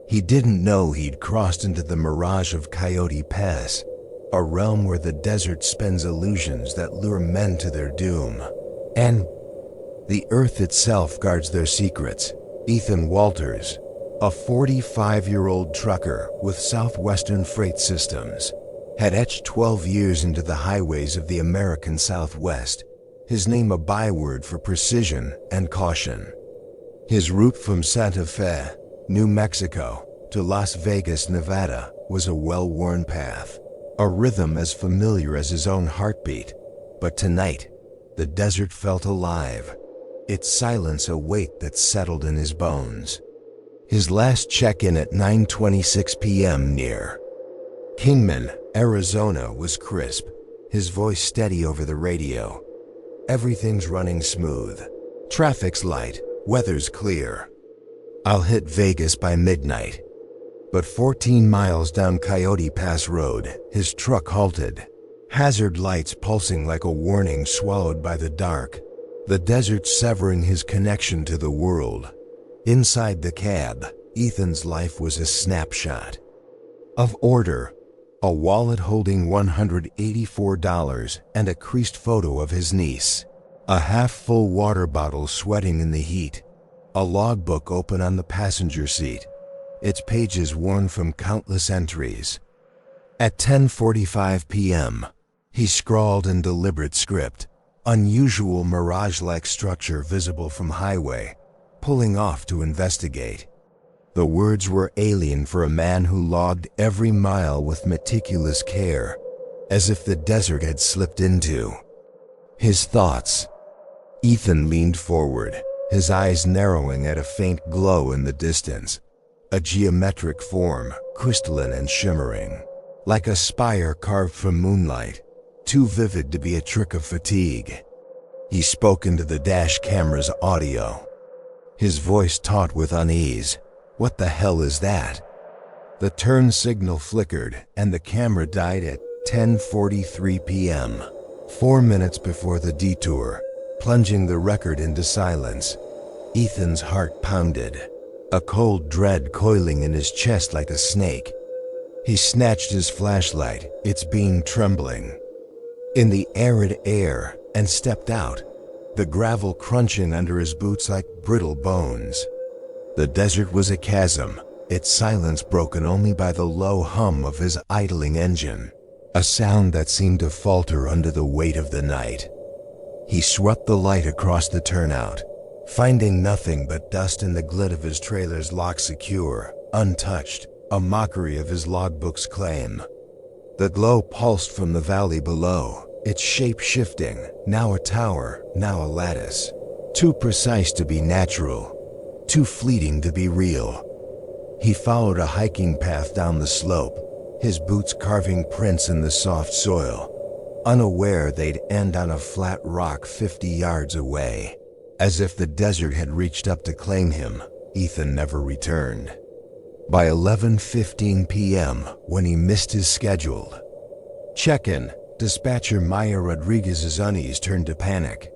S1: He didn't know he'd crossed into the mirage of Coyote Pass, a realm where the desert spins illusions that lure men to their doom. And the earth itself guards their secrets. Ethan Walters, a 45-year-old trucker with Southwestern Freight Systems, had etched 12 years into the highways of the American Southwest, his name a byword for precision and caution. His route from Santa Fe, New Mexico, to Las Vegas, Nevada, was a well-worn path, a rhythm as familiar as his own heartbeat. But tonight, the desert felt alive, its silence a weight that settled in his bones. His last check-in at 9:26 p.m. near Kingman, Arizona was crisp, his voice steady over the radio. "Everything's running smooth. Traffic's light, weather's clear. I'll hit Vegas by midnight." But 14 miles down Coyote Pass Road, his truck halted, hazard lights pulsing like a warning swallowed by the dark, the desert severing his connection to the world. Inside the cab, Ethan's life was a snapshot of order, a wallet holding $184 and a creased photo of his niece, a half-full water bottle sweating in the heat, a logbook open on the passenger seat, its pages worn from countless entries. At 10:45 p.m., he scrawled in deliberate script, "Unusual mirage-like structure visible from highway, pulling off to investigate." The words were alien for a man who logged every mile with meticulous care, as if the desert had slipped into his thoughts. Ethan leaned forward, his eyes narrowing at a faint glow in the distance, a geometric form, crystalline and shimmering, like a spire carved from moonlight, too vivid to be a trick of fatigue. He spoke into the dash camera's audio, his voice taut with unease. "What the hell is that?" The turn signal flickered, and the camera died at 10:43 p.m., 4 minutes before the detour, plunging the record into silence. Ethan's heart pounded, a cold dread coiling in his chest like a snake. He snatched his flashlight, its beam trembling in the arid air, and stepped out, the gravel crunching under his boots like brittle bones. The desert was a chasm, its silence broken only by the low hum of his idling engine, a sound that seemed to falter under the weight of the night. He swept the light across the turnout, finding nothing but dust in the glit of his trailer's lock secure, untouched, a mockery of his logbook's claim. The glow pulsed from the valley below, its shape shifting, now a tower, now a lattice. Too precise to be natural, too fleeting to be real. He followed a hiking path down the slope, his boots carving prints in the soft soil, unaware they'd end on a flat rock 50 yards away. As if the desert had reached up to claim him, Ethan never returned. By 11:15 p.m., when he missed his scheduled check-in, dispatcher Maya Rodriguez's unease turned to panic.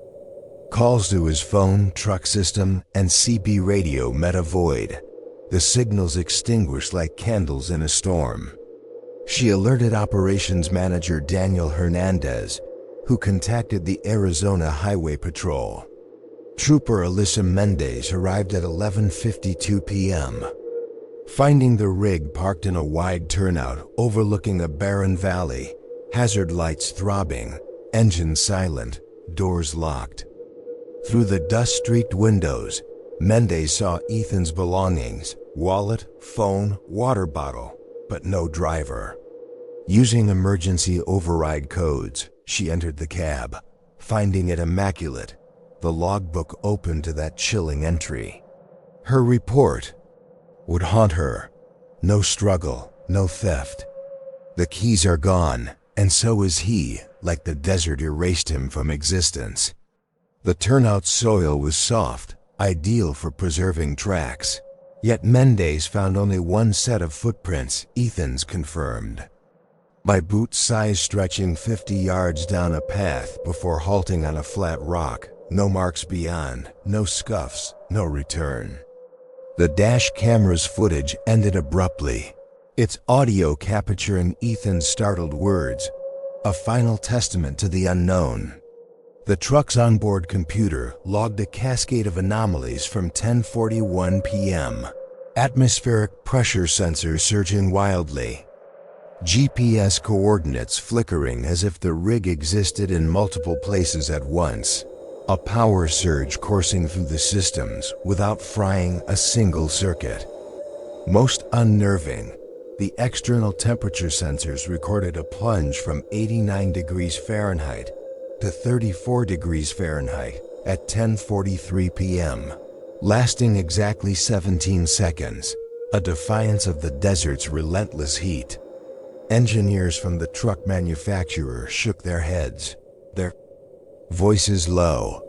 S1: Calls to his phone, truck system, and CB radio met a void, the signals extinguished like candles in a storm. She alerted operations manager Daniel Hernandez, who contacted the Arizona Highway Patrol. Trooper Alyssa Mendez arrived at 11:52 p.m. Finding the rig parked in a wide turnout overlooking a barren valley, hazard lights throbbing, engine silent, doors locked. Through the dust-streaked windows, Mendez saw Ethan's belongings, wallet, phone, water bottle, but no driver. Using emergency override codes, she entered the cab, finding it immaculate, the logbook open to that chilling entry. Her report would haunt her. No struggle, no theft. The keys are gone, and so is he, like the desert erased him from existence. The turnout soil was soft, ideal for preserving tracks. Yet Mendez found only one set of footprints, Ethan's confirmed. By boot size stretching 50 yards down a path before halting on a flat rock, no marks beyond, no scuffs, no return. The dash camera's footage ended abruptly, its audio capturing Ethan's startled words, a final testament to the unknown. The truck's onboard computer logged a cascade of anomalies from 10:41 p.m. Atmospheric pressure sensors surging wildly, GPS coordinates flickering as if the rig existed in multiple places at once, a power surge coursing through the systems without frying a single circuit. Most unnerving, the external temperature sensors recorded a plunge from 89 degrees Fahrenheit to 34 degrees Fahrenheit at 10:43 p.m., lasting exactly 17 seconds, a defiance of the desert's relentless heat. Engineers from the truck manufacturer shook their heads, their voices low.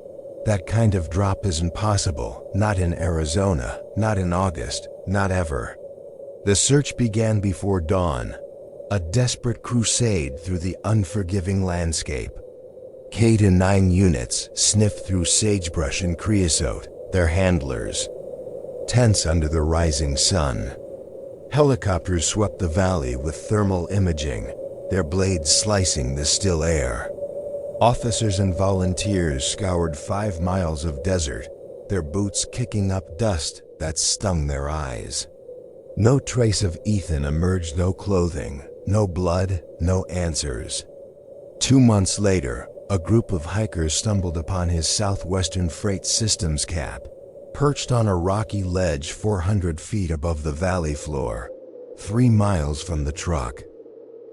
S1: That kind of drop isn't possible, not in Arizona, not in August, not ever. The search began before dawn, a desperate crusade through the unforgiving landscape. K-9 units sniffed through sagebrush and creosote, their handlers tense under the rising sun. Helicopters swept the valley with thermal imaging, their blades slicing the still air. Officers and volunteers scoured 5 miles of desert, their boots kicking up dust that stung their eyes. No trace of Ethan emerged, no clothing, No blood, no answers. 2 months later, a group of hikers stumbled upon his Southwestern Freight Systems cap, perched on a rocky ledge 400 feet above the valley floor, 3 miles from the truck.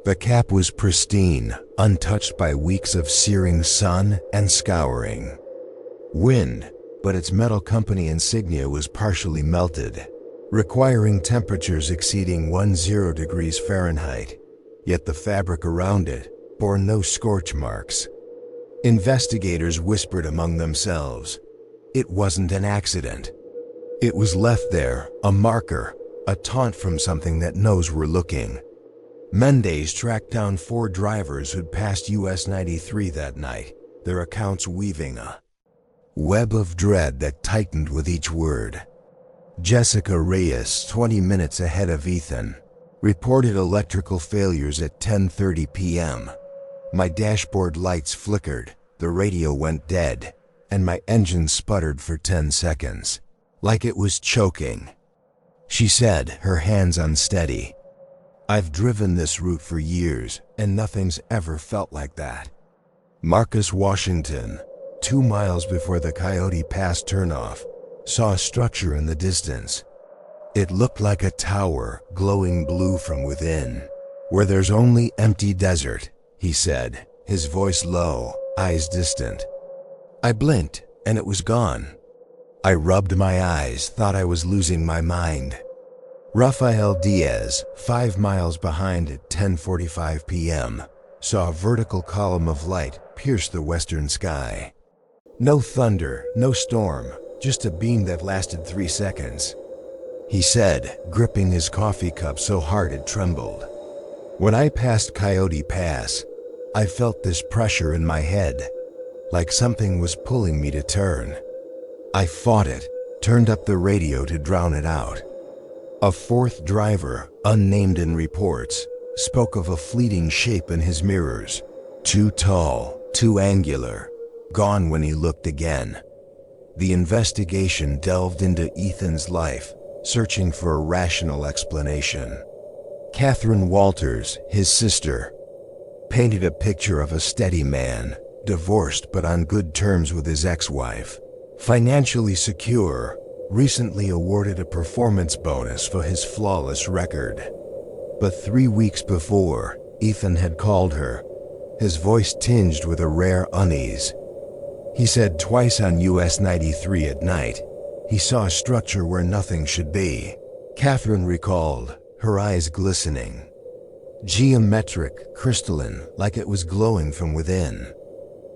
S1: The cap was pristine, untouched by weeks of searing sun and scouring wind, but its metal company insignia was partially melted, requiring temperatures exceeding 10 degrees Fahrenheit, yet the fabric around it bore no scorch marks. Investigators whispered among themselves. It wasn't an accident. It was left there, a marker, a taunt from something that knows we're looking. Mendes tracked down 4 drivers who'd passed US 93 that night, their accounts weaving a web of dread that tightened with each word. Jessica Reyes, 20 minutes ahead of Ethan, reported electrical failures at 10:30 p.m. My dashboard lights flickered, the radio went dead, and my engine sputtered for 10 seconds, like it was choking. She said, her hands unsteady. I've driven this route for years, and nothing's ever felt like that. Marcus Washington, 2 miles before the Coyote Pass turnoff, saw a structure in the distance. It looked like a tower, glowing blue from within. Where there's only empty desert, he said, his voice low, eyes distant. I blinked, and it was gone. I rubbed my eyes, thought I was losing my mind. Rafael Diaz, 5 miles behind at 10:45 p.m., saw a vertical column of light pierce the western sky. No thunder, no storm, just a beam that lasted 3 seconds. He said, gripping his coffee cup so hard it trembled. When I passed Coyote Pass, I felt this pressure in my head, like something was pulling me to turn. I fought it, turned up the radio to drown it out. A 4th driver, unnamed in reports, spoke of a fleeting shape in his mirrors. Too tall, too angular, gone when he looked again. The investigation delved into Ethan's life, searching for a rational explanation. Catherine Walters, his sister, painted a picture of a steady man, divorced but on good terms with his ex-wife, financially secure, recently awarded a performance bonus for his flawless record. But 3 weeks before, Ethan had called her, his voice tinged with a rare unease. He said twice on US 93 at night, he saw a structure where nothing should be. Catherine recalled, her eyes glistening. Geometric, crystalline, like it was glowing from within.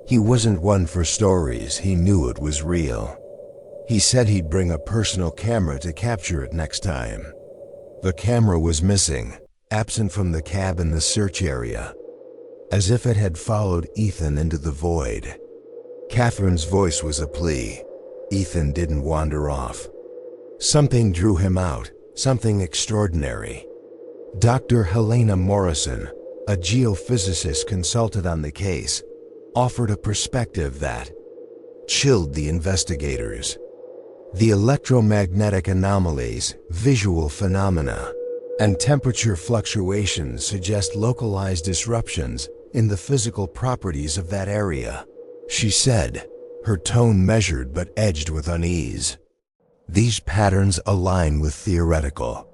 S1: He wasn't one for stories, he knew it was real. He said he'd bring a personal camera to capture it next time. The camera was missing, absent from the cab in the search area, as if it had followed Ethan into the void. Catherine's voice was a plea. Ethan didn't wander off. Something drew him out, something extraordinary. Dr. Helena Morrison, a geophysicist consulted on the case, offered a perspective that chilled the investigators. The electromagnetic anomalies, visual phenomena, and temperature fluctuations suggest localized disruptions in the physical properties of that area, she said, her tone measured but edged with unease. These patterns align with theoretical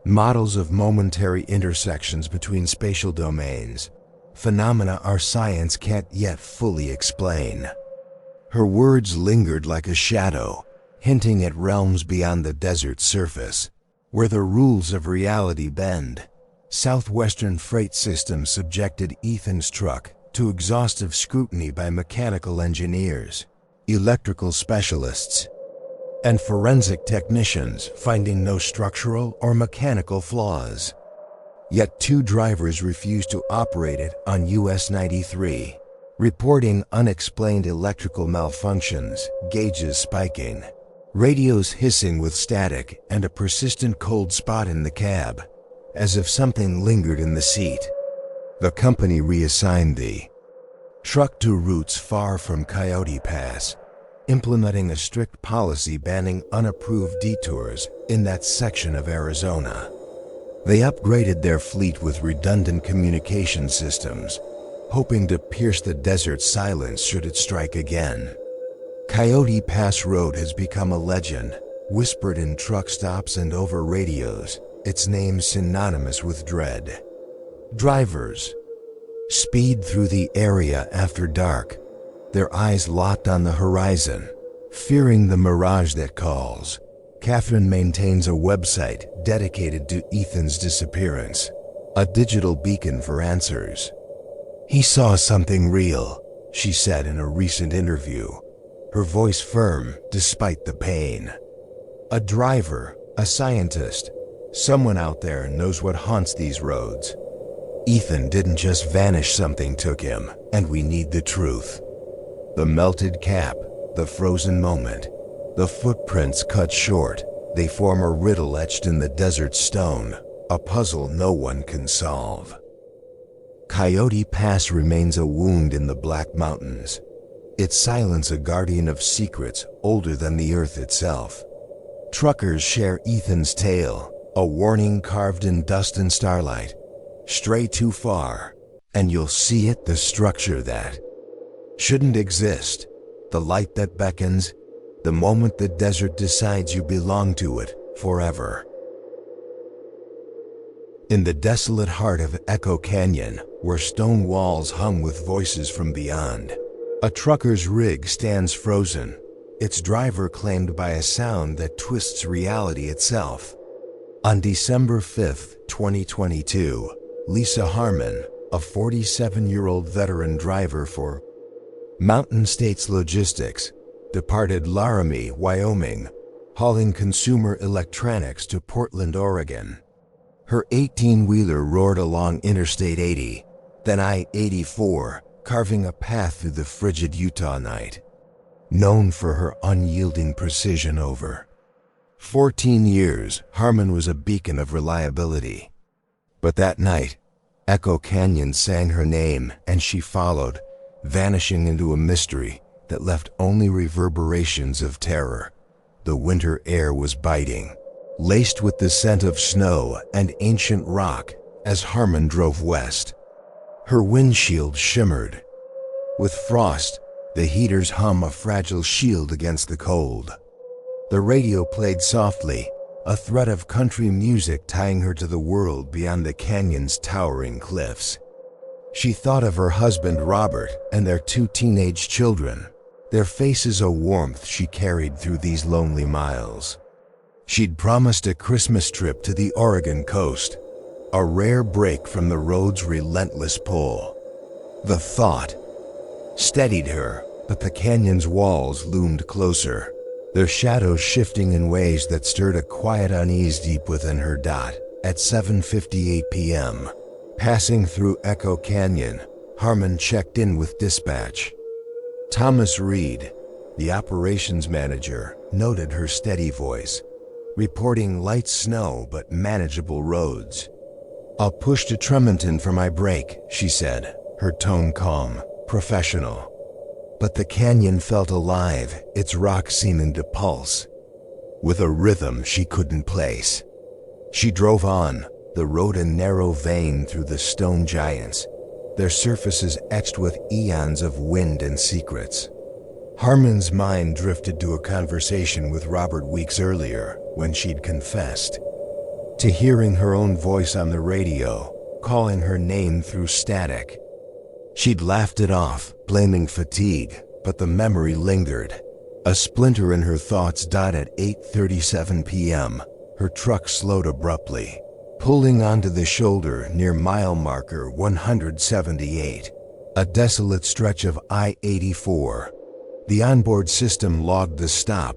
S1: models of momentary intersections between spatial domains, phenomena our science can't yet fully explain. Her words lingered like a shadow, hinting at realms beyond the desert's surface, where the rules of reality bend. Southwestern Freight Systems subjected Ethan's truck to exhaustive scrutiny by mechanical engineers, electrical specialists, and forensic technicians, finding no structural or mechanical flaws. Yet 2 drivers refused to operate it on US 93, reporting unexplained electrical malfunctions, gauges spiking, radios hissing with static, and a persistent cold spot in the cab, as if something lingered in the seat. The company reassigned the truck to routes far from Coyote Pass, implementing a strict policy banning unapproved detours in that section of Arizona. They upgraded their fleet with redundant communication systems, hoping to pierce the desert's silence should it strike again. Coyote Pass Road has become a legend, whispered in truck stops and over radios, its name synonymous with dread. Drivers speed through the area after dark, their eyes locked on the horizon, fearing the mirage that calls. Catherine maintains a website dedicated to Ethan's disappearance, a digital beacon for answers. "He saw something real," she said in a recent interview, her voice firm despite the pain. "A driver, a scientist, someone out there knows what haunts these roads. Ethan didn't just vanish, something took him, and we need the truth." The melted cap, the frozen moment, the footprints cut short, they form a riddle etched in the desert stone, a puzzle no one can solve. Coyote Pass remains a wound in the Black Mountains, its silence a guardian of secrets older than the earth itself. Truckers share Ethan's tale, a warning carved in dust and starlight. Stray too far, and you'll see it, the structure that shouldn't exist, the light that beckons, the moment the desert decides you belong to it forever. In the desolate heart of Echo Canyon, where stone walls hum with voices from beyond, a trucker's rig stands frozen, its driver claimed by a sound that twists reality itself. On December 5, 2022, Lisa Harmon, a 47-year-old veteran driver for Mountain States Logistics, departed Laramie, Wyoming, hauling consumer electronics to Portland, Oregon. Her 18-wheeler roared along Interstate 80, then I-84, carving a path through the frigid Utah night. Known for her unyielding precision over 14 years, Harmon was a beacon of reliability. But that night, Echo Canyon sang her name, and she followed, vanishing into a mystery that left only reverberations of terror. The winter air was biting, laced with the scent of snow and ancient rock as Harmon drove west. Her windshield shimmered. With frost, the heaters hum a fragile shield against the cold. The radio played softly, a thread of country music tying her to the world beyond the canyon's towering cliffs. She thought of her husband Robert and their 2 teenage children, their faces a warmth she carried through these lonely miles. She'd promised a Christmas trip to the Oregon coast, a rare break from the road's relentless pull. The thought steadied her, but the canyon's walls loomed closer, their shadows shifting in ways that stirred a quiet unease deep within her. At 7:58 p.m., passing through Echo Canyon, Harmon checked in with dispatch. Thomas Reed, the operations manager, noted her steady voice, reporting light snow but manageable roads. "I'll push to Tremonton for my break," she said, her tone calm, professional. But the canyon felt alive, its rocks seeming to pulse, with a rhythm she couldn't place. She drove on, the road a narrow vein through the stone giants, their surfaces etched with eons of wind and secrets. Harmon's mind drifted to a conversation with Robert weeks earlier, when she'd confessed to hearing her own voice on the radio, calling her name through static. She'd laughed it off, blaming fatigue, but the memory lingered. A splinter in her thoughts. At 8:37 p.m., her truck slowed abruptly, pulling onto the shoulder near mile marker 178, a desolate stretch of I-84. The onboard system logged the stop.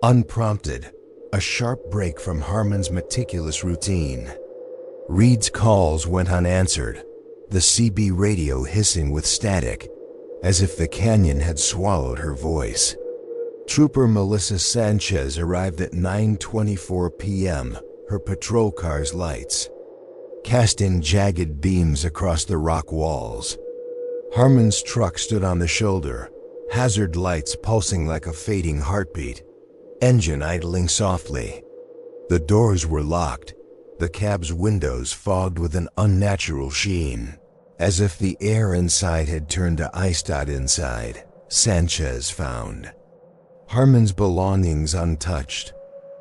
S1: Unprompted, a sharp break from Harmon's meticulous routine. Reed's calls went unanswered, the CB radio hissing with static, as if the canyon had swallowed her voice. Trooper Melissa Sanchez arrived at 9:24 p.m., her patrol car's lights casting jagged beams across the rock walls. Harmon's truck stood on the shoulder, hazard lights pulsing like a fading heartbeat, engine idling softly. The doors were locked, the cab's windows fogged with an unnatural sheen, as if the air inside had turned to ice. Inside, Sanchez found Harmon's belongings untouched: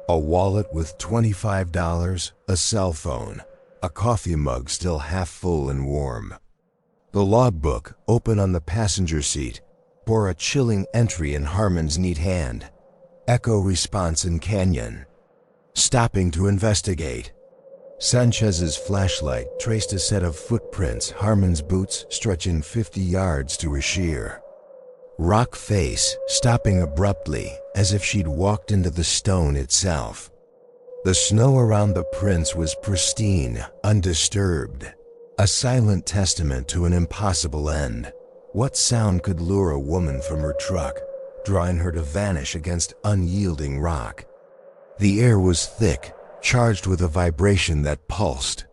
S1: a wallet with $25, a cell phone, a coffee mug still half full and warm. The logbook, open on the passenger seat, bore a chilling entry in Harmon's neat hand: echo response in canyon. Stopping to investigate. Sanchez's flashlight traced a set of footprints, Harmon's boots stretching 50 yards to a sheer rock face, stopping abruptly as if she'd walked into the stone itself. The snow around the prints was pristine, undisturbed, a silent testament to an impossible end. What sound could lure a woman from her truck, drawing her to vanish against unyielding rock? The air was thick, charged with a vibration that pulsed.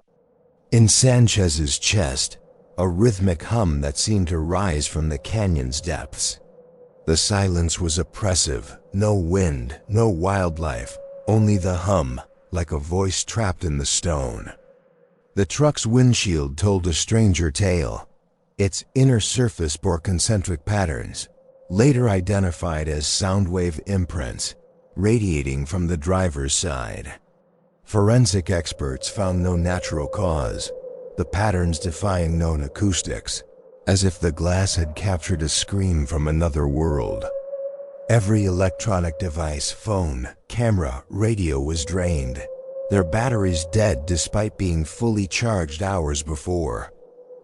S1: In Sanchez's chest, a rhythmic hum that seemed to rise from the canyon's depths. The silence was oppressive: no wind, no wildlife, only the hum, like a voice trapped in the stone. The truck's windshield told a stranger tale. Its inner surface bore concentric patterns, later identified as sound wave imprints, radiating from the driver's side. Forensic experts found no natural cause, the patterns defying known acoustics, as if the glass had captured a scream from another world. Every electronic device, phone, camera, radio was drained, their batteries dead despite being fully charged hours before.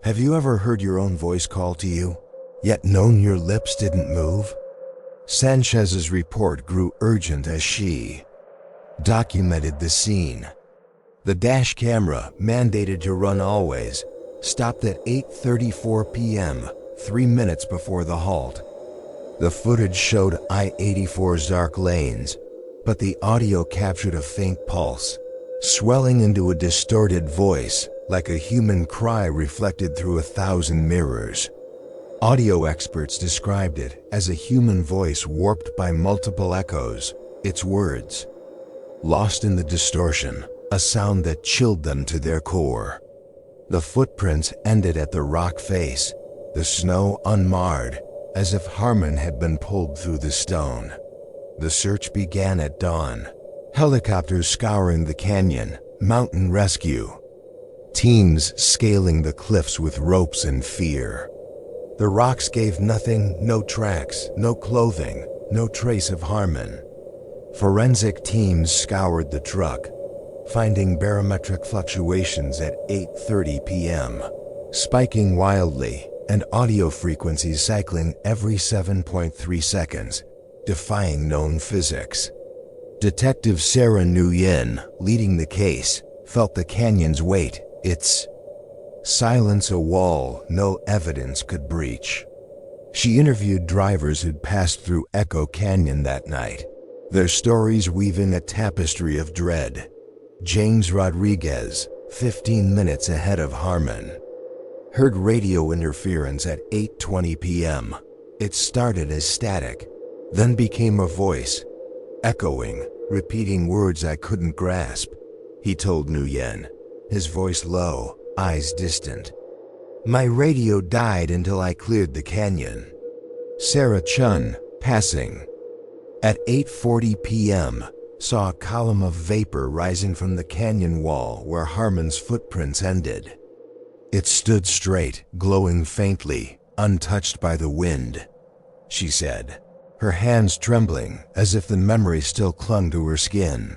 S1: Have you ever heard your own voice call to you, yet known your lips didn't move? Sanchez's report grew urgent as she documented the scene. The dash camera, mandated to run always, stopped at 8:34 p.m., 3 minutes before the halt. The footage showed I-84's dark lanes, but the audio captured a faint pulse, swelling into a distorted voice, like a human cry reflected through 1,000 mirrors. Audio experts described it as a human voice warped by multiple echoes, its words lost in the distortion, a sound that chilled them to their core. The footprints ended at the rock face, the snow unmarred, as if Harmon had been pulled through the stone. The search began at dawn. Helicopters scouring the canyon, mountain rescue, teams scaling the cliffs with ropes and fear. The rocks gave nothing: no tracks, no clothing, no trace of Harmon. Forensic teams scoured the truck, finding barometric fluctuations at 8:30 p.m., spiking wildly, and audio frequencies cycling every 7.3 seconds, defying known physics. Detective Sarah Nguyen, leading the case, felt the canyon's weight, its silence a wall no evidence could breach. She interviewed drivers who'd passed through Echo Canyon that night, their stories weaving a tapestry of dread. James Rodriguez, 15 minutes ahead of Harmon, heard radio interference at 8:20 p.m. It started as static, then became a voice, echoing, repeating words I couldn't grasp. He told Nguyen, his voice low, eyes distant. My radio died until I cleared the canyon. Sarah Chun, passing at 8:40 p.m., saw a column of vapor rising from the canyon wall where Harmon's footprints ended. It stood straight, glowing faintly, untouched by the wind, she said, her hands trembling as if the memory still clung to her skin.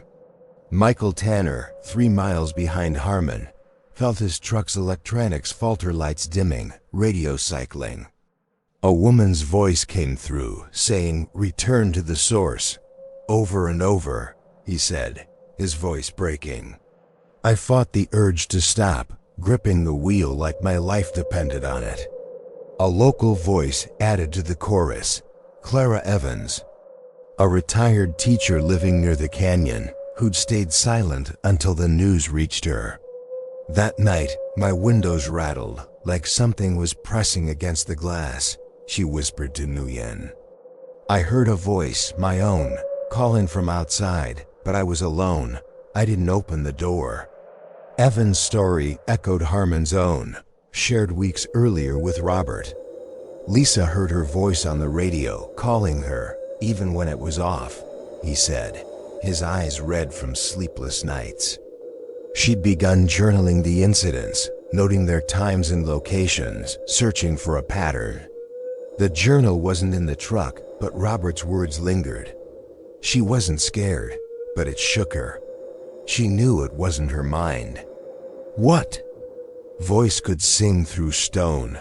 S1: Michael Tanner, 3 miles behind Harmon, felt his truck's electronics falter, lights dimming, radio cycling. A woman's voice came through, saying, "Return to the source." Over and over, he said, his voice breaking. I fought the urge to stop, gripping the wheel like my life depended on it. A local voice added to the chorus, Clara Evans, a retired teacher living near the canyon, who'd stayed silent until the news reached her. That night, my windows rattled, like something was pressing against the glass, she whispered to Nguyen. I heard a voice, my own, calling from outside, but I was alone. I didn't open the door. Evan's story echoed Harmon's own, shared weeks earlier with Robert. Lisa heard her voice on the radio, calling her, even when it was off, he said, his eyes red from sleepless nights. She'd begun journaling the incidents, noting their times and locations, searching for a pattern. The journal wasn't in the truck, but Robert's words lingered. She wasn't scared, but it shook her. She knew it wasn't her mind. What voice could sing through stone,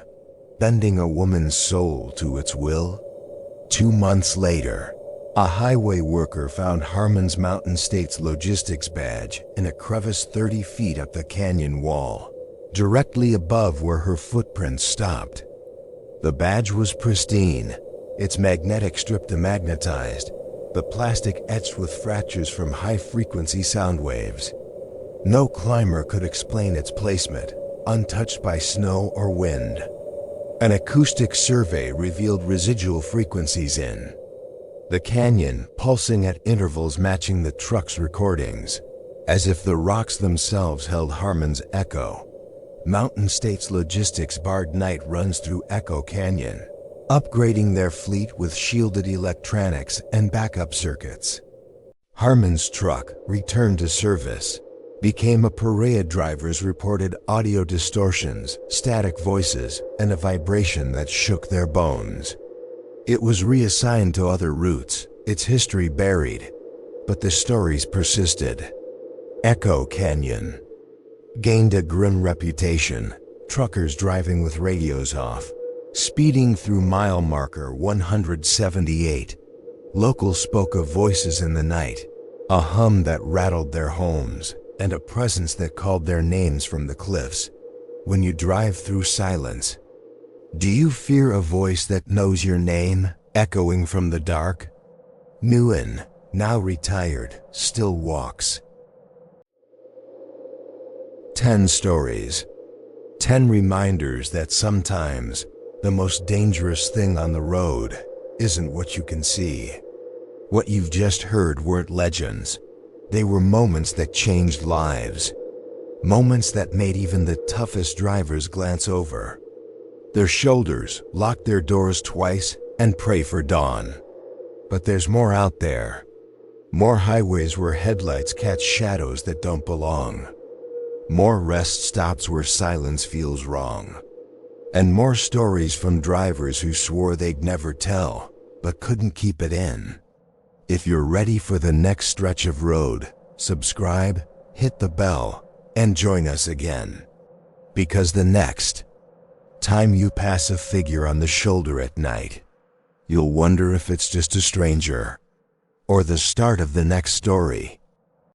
S1: bending a woman's soul to its will? 2 months later, a highway worker found Harmon's Mountain States Logistics badge in a crevice 30 feet up the canyon wall, directly above where her footprints stopped. The badge was pristine, its magnetic strip demagnetized, the plastic etched with fractures from high-frequency sound waves. No climber could explain its placement, untouched by snow or wind. An acoustic survey revealed residual frequencies in the canyon, pulsing at intervals matching the truck's recordings, as if the rocks themselves held Harmon's echo. Mountain States Logistics barred night runs through Echo Canyon, upgrading their fleet with shielded electronics and backup circuits. Harmon's truck, returned to service, became a parade. Drivers reported audio distortions, static voices, and a vibration that shook their bones. It was reassigned to other routes, its history buried, but the stories persisted. Echo Canyon gained a grim reputation, truckers driving with radios off, speeding through mile marker 178. Locals spoke of voices in the night, a hum that rattled their homes, and a presence that called their names from the cliffs. When you drive through silence, do you fear a voice that knows your name, echoing from the dark? Nguyen, now retired, still walks. 10 stories. 10 reminders that sometimes the most dangerous thing on the road isn't what you can see. What you've just heard weren't legends. They were moments that changed lives. Moments that made even the toughest drivers glance over their shoulders, lock their doors twice, and pray for dawn. But there's more out there. More highways where headlights catch shadows that don't belong. More rest stops where silence feels wrong. And more stories from drivers who swore they'd never tell, but couldn't keep it in. If you're ready for the next stretch of road, subscribe, hit the bell, and join us again. Because the next time you pass a figure on the shoulder at night, you'll wonder if it's just a stranger or the start of the next story.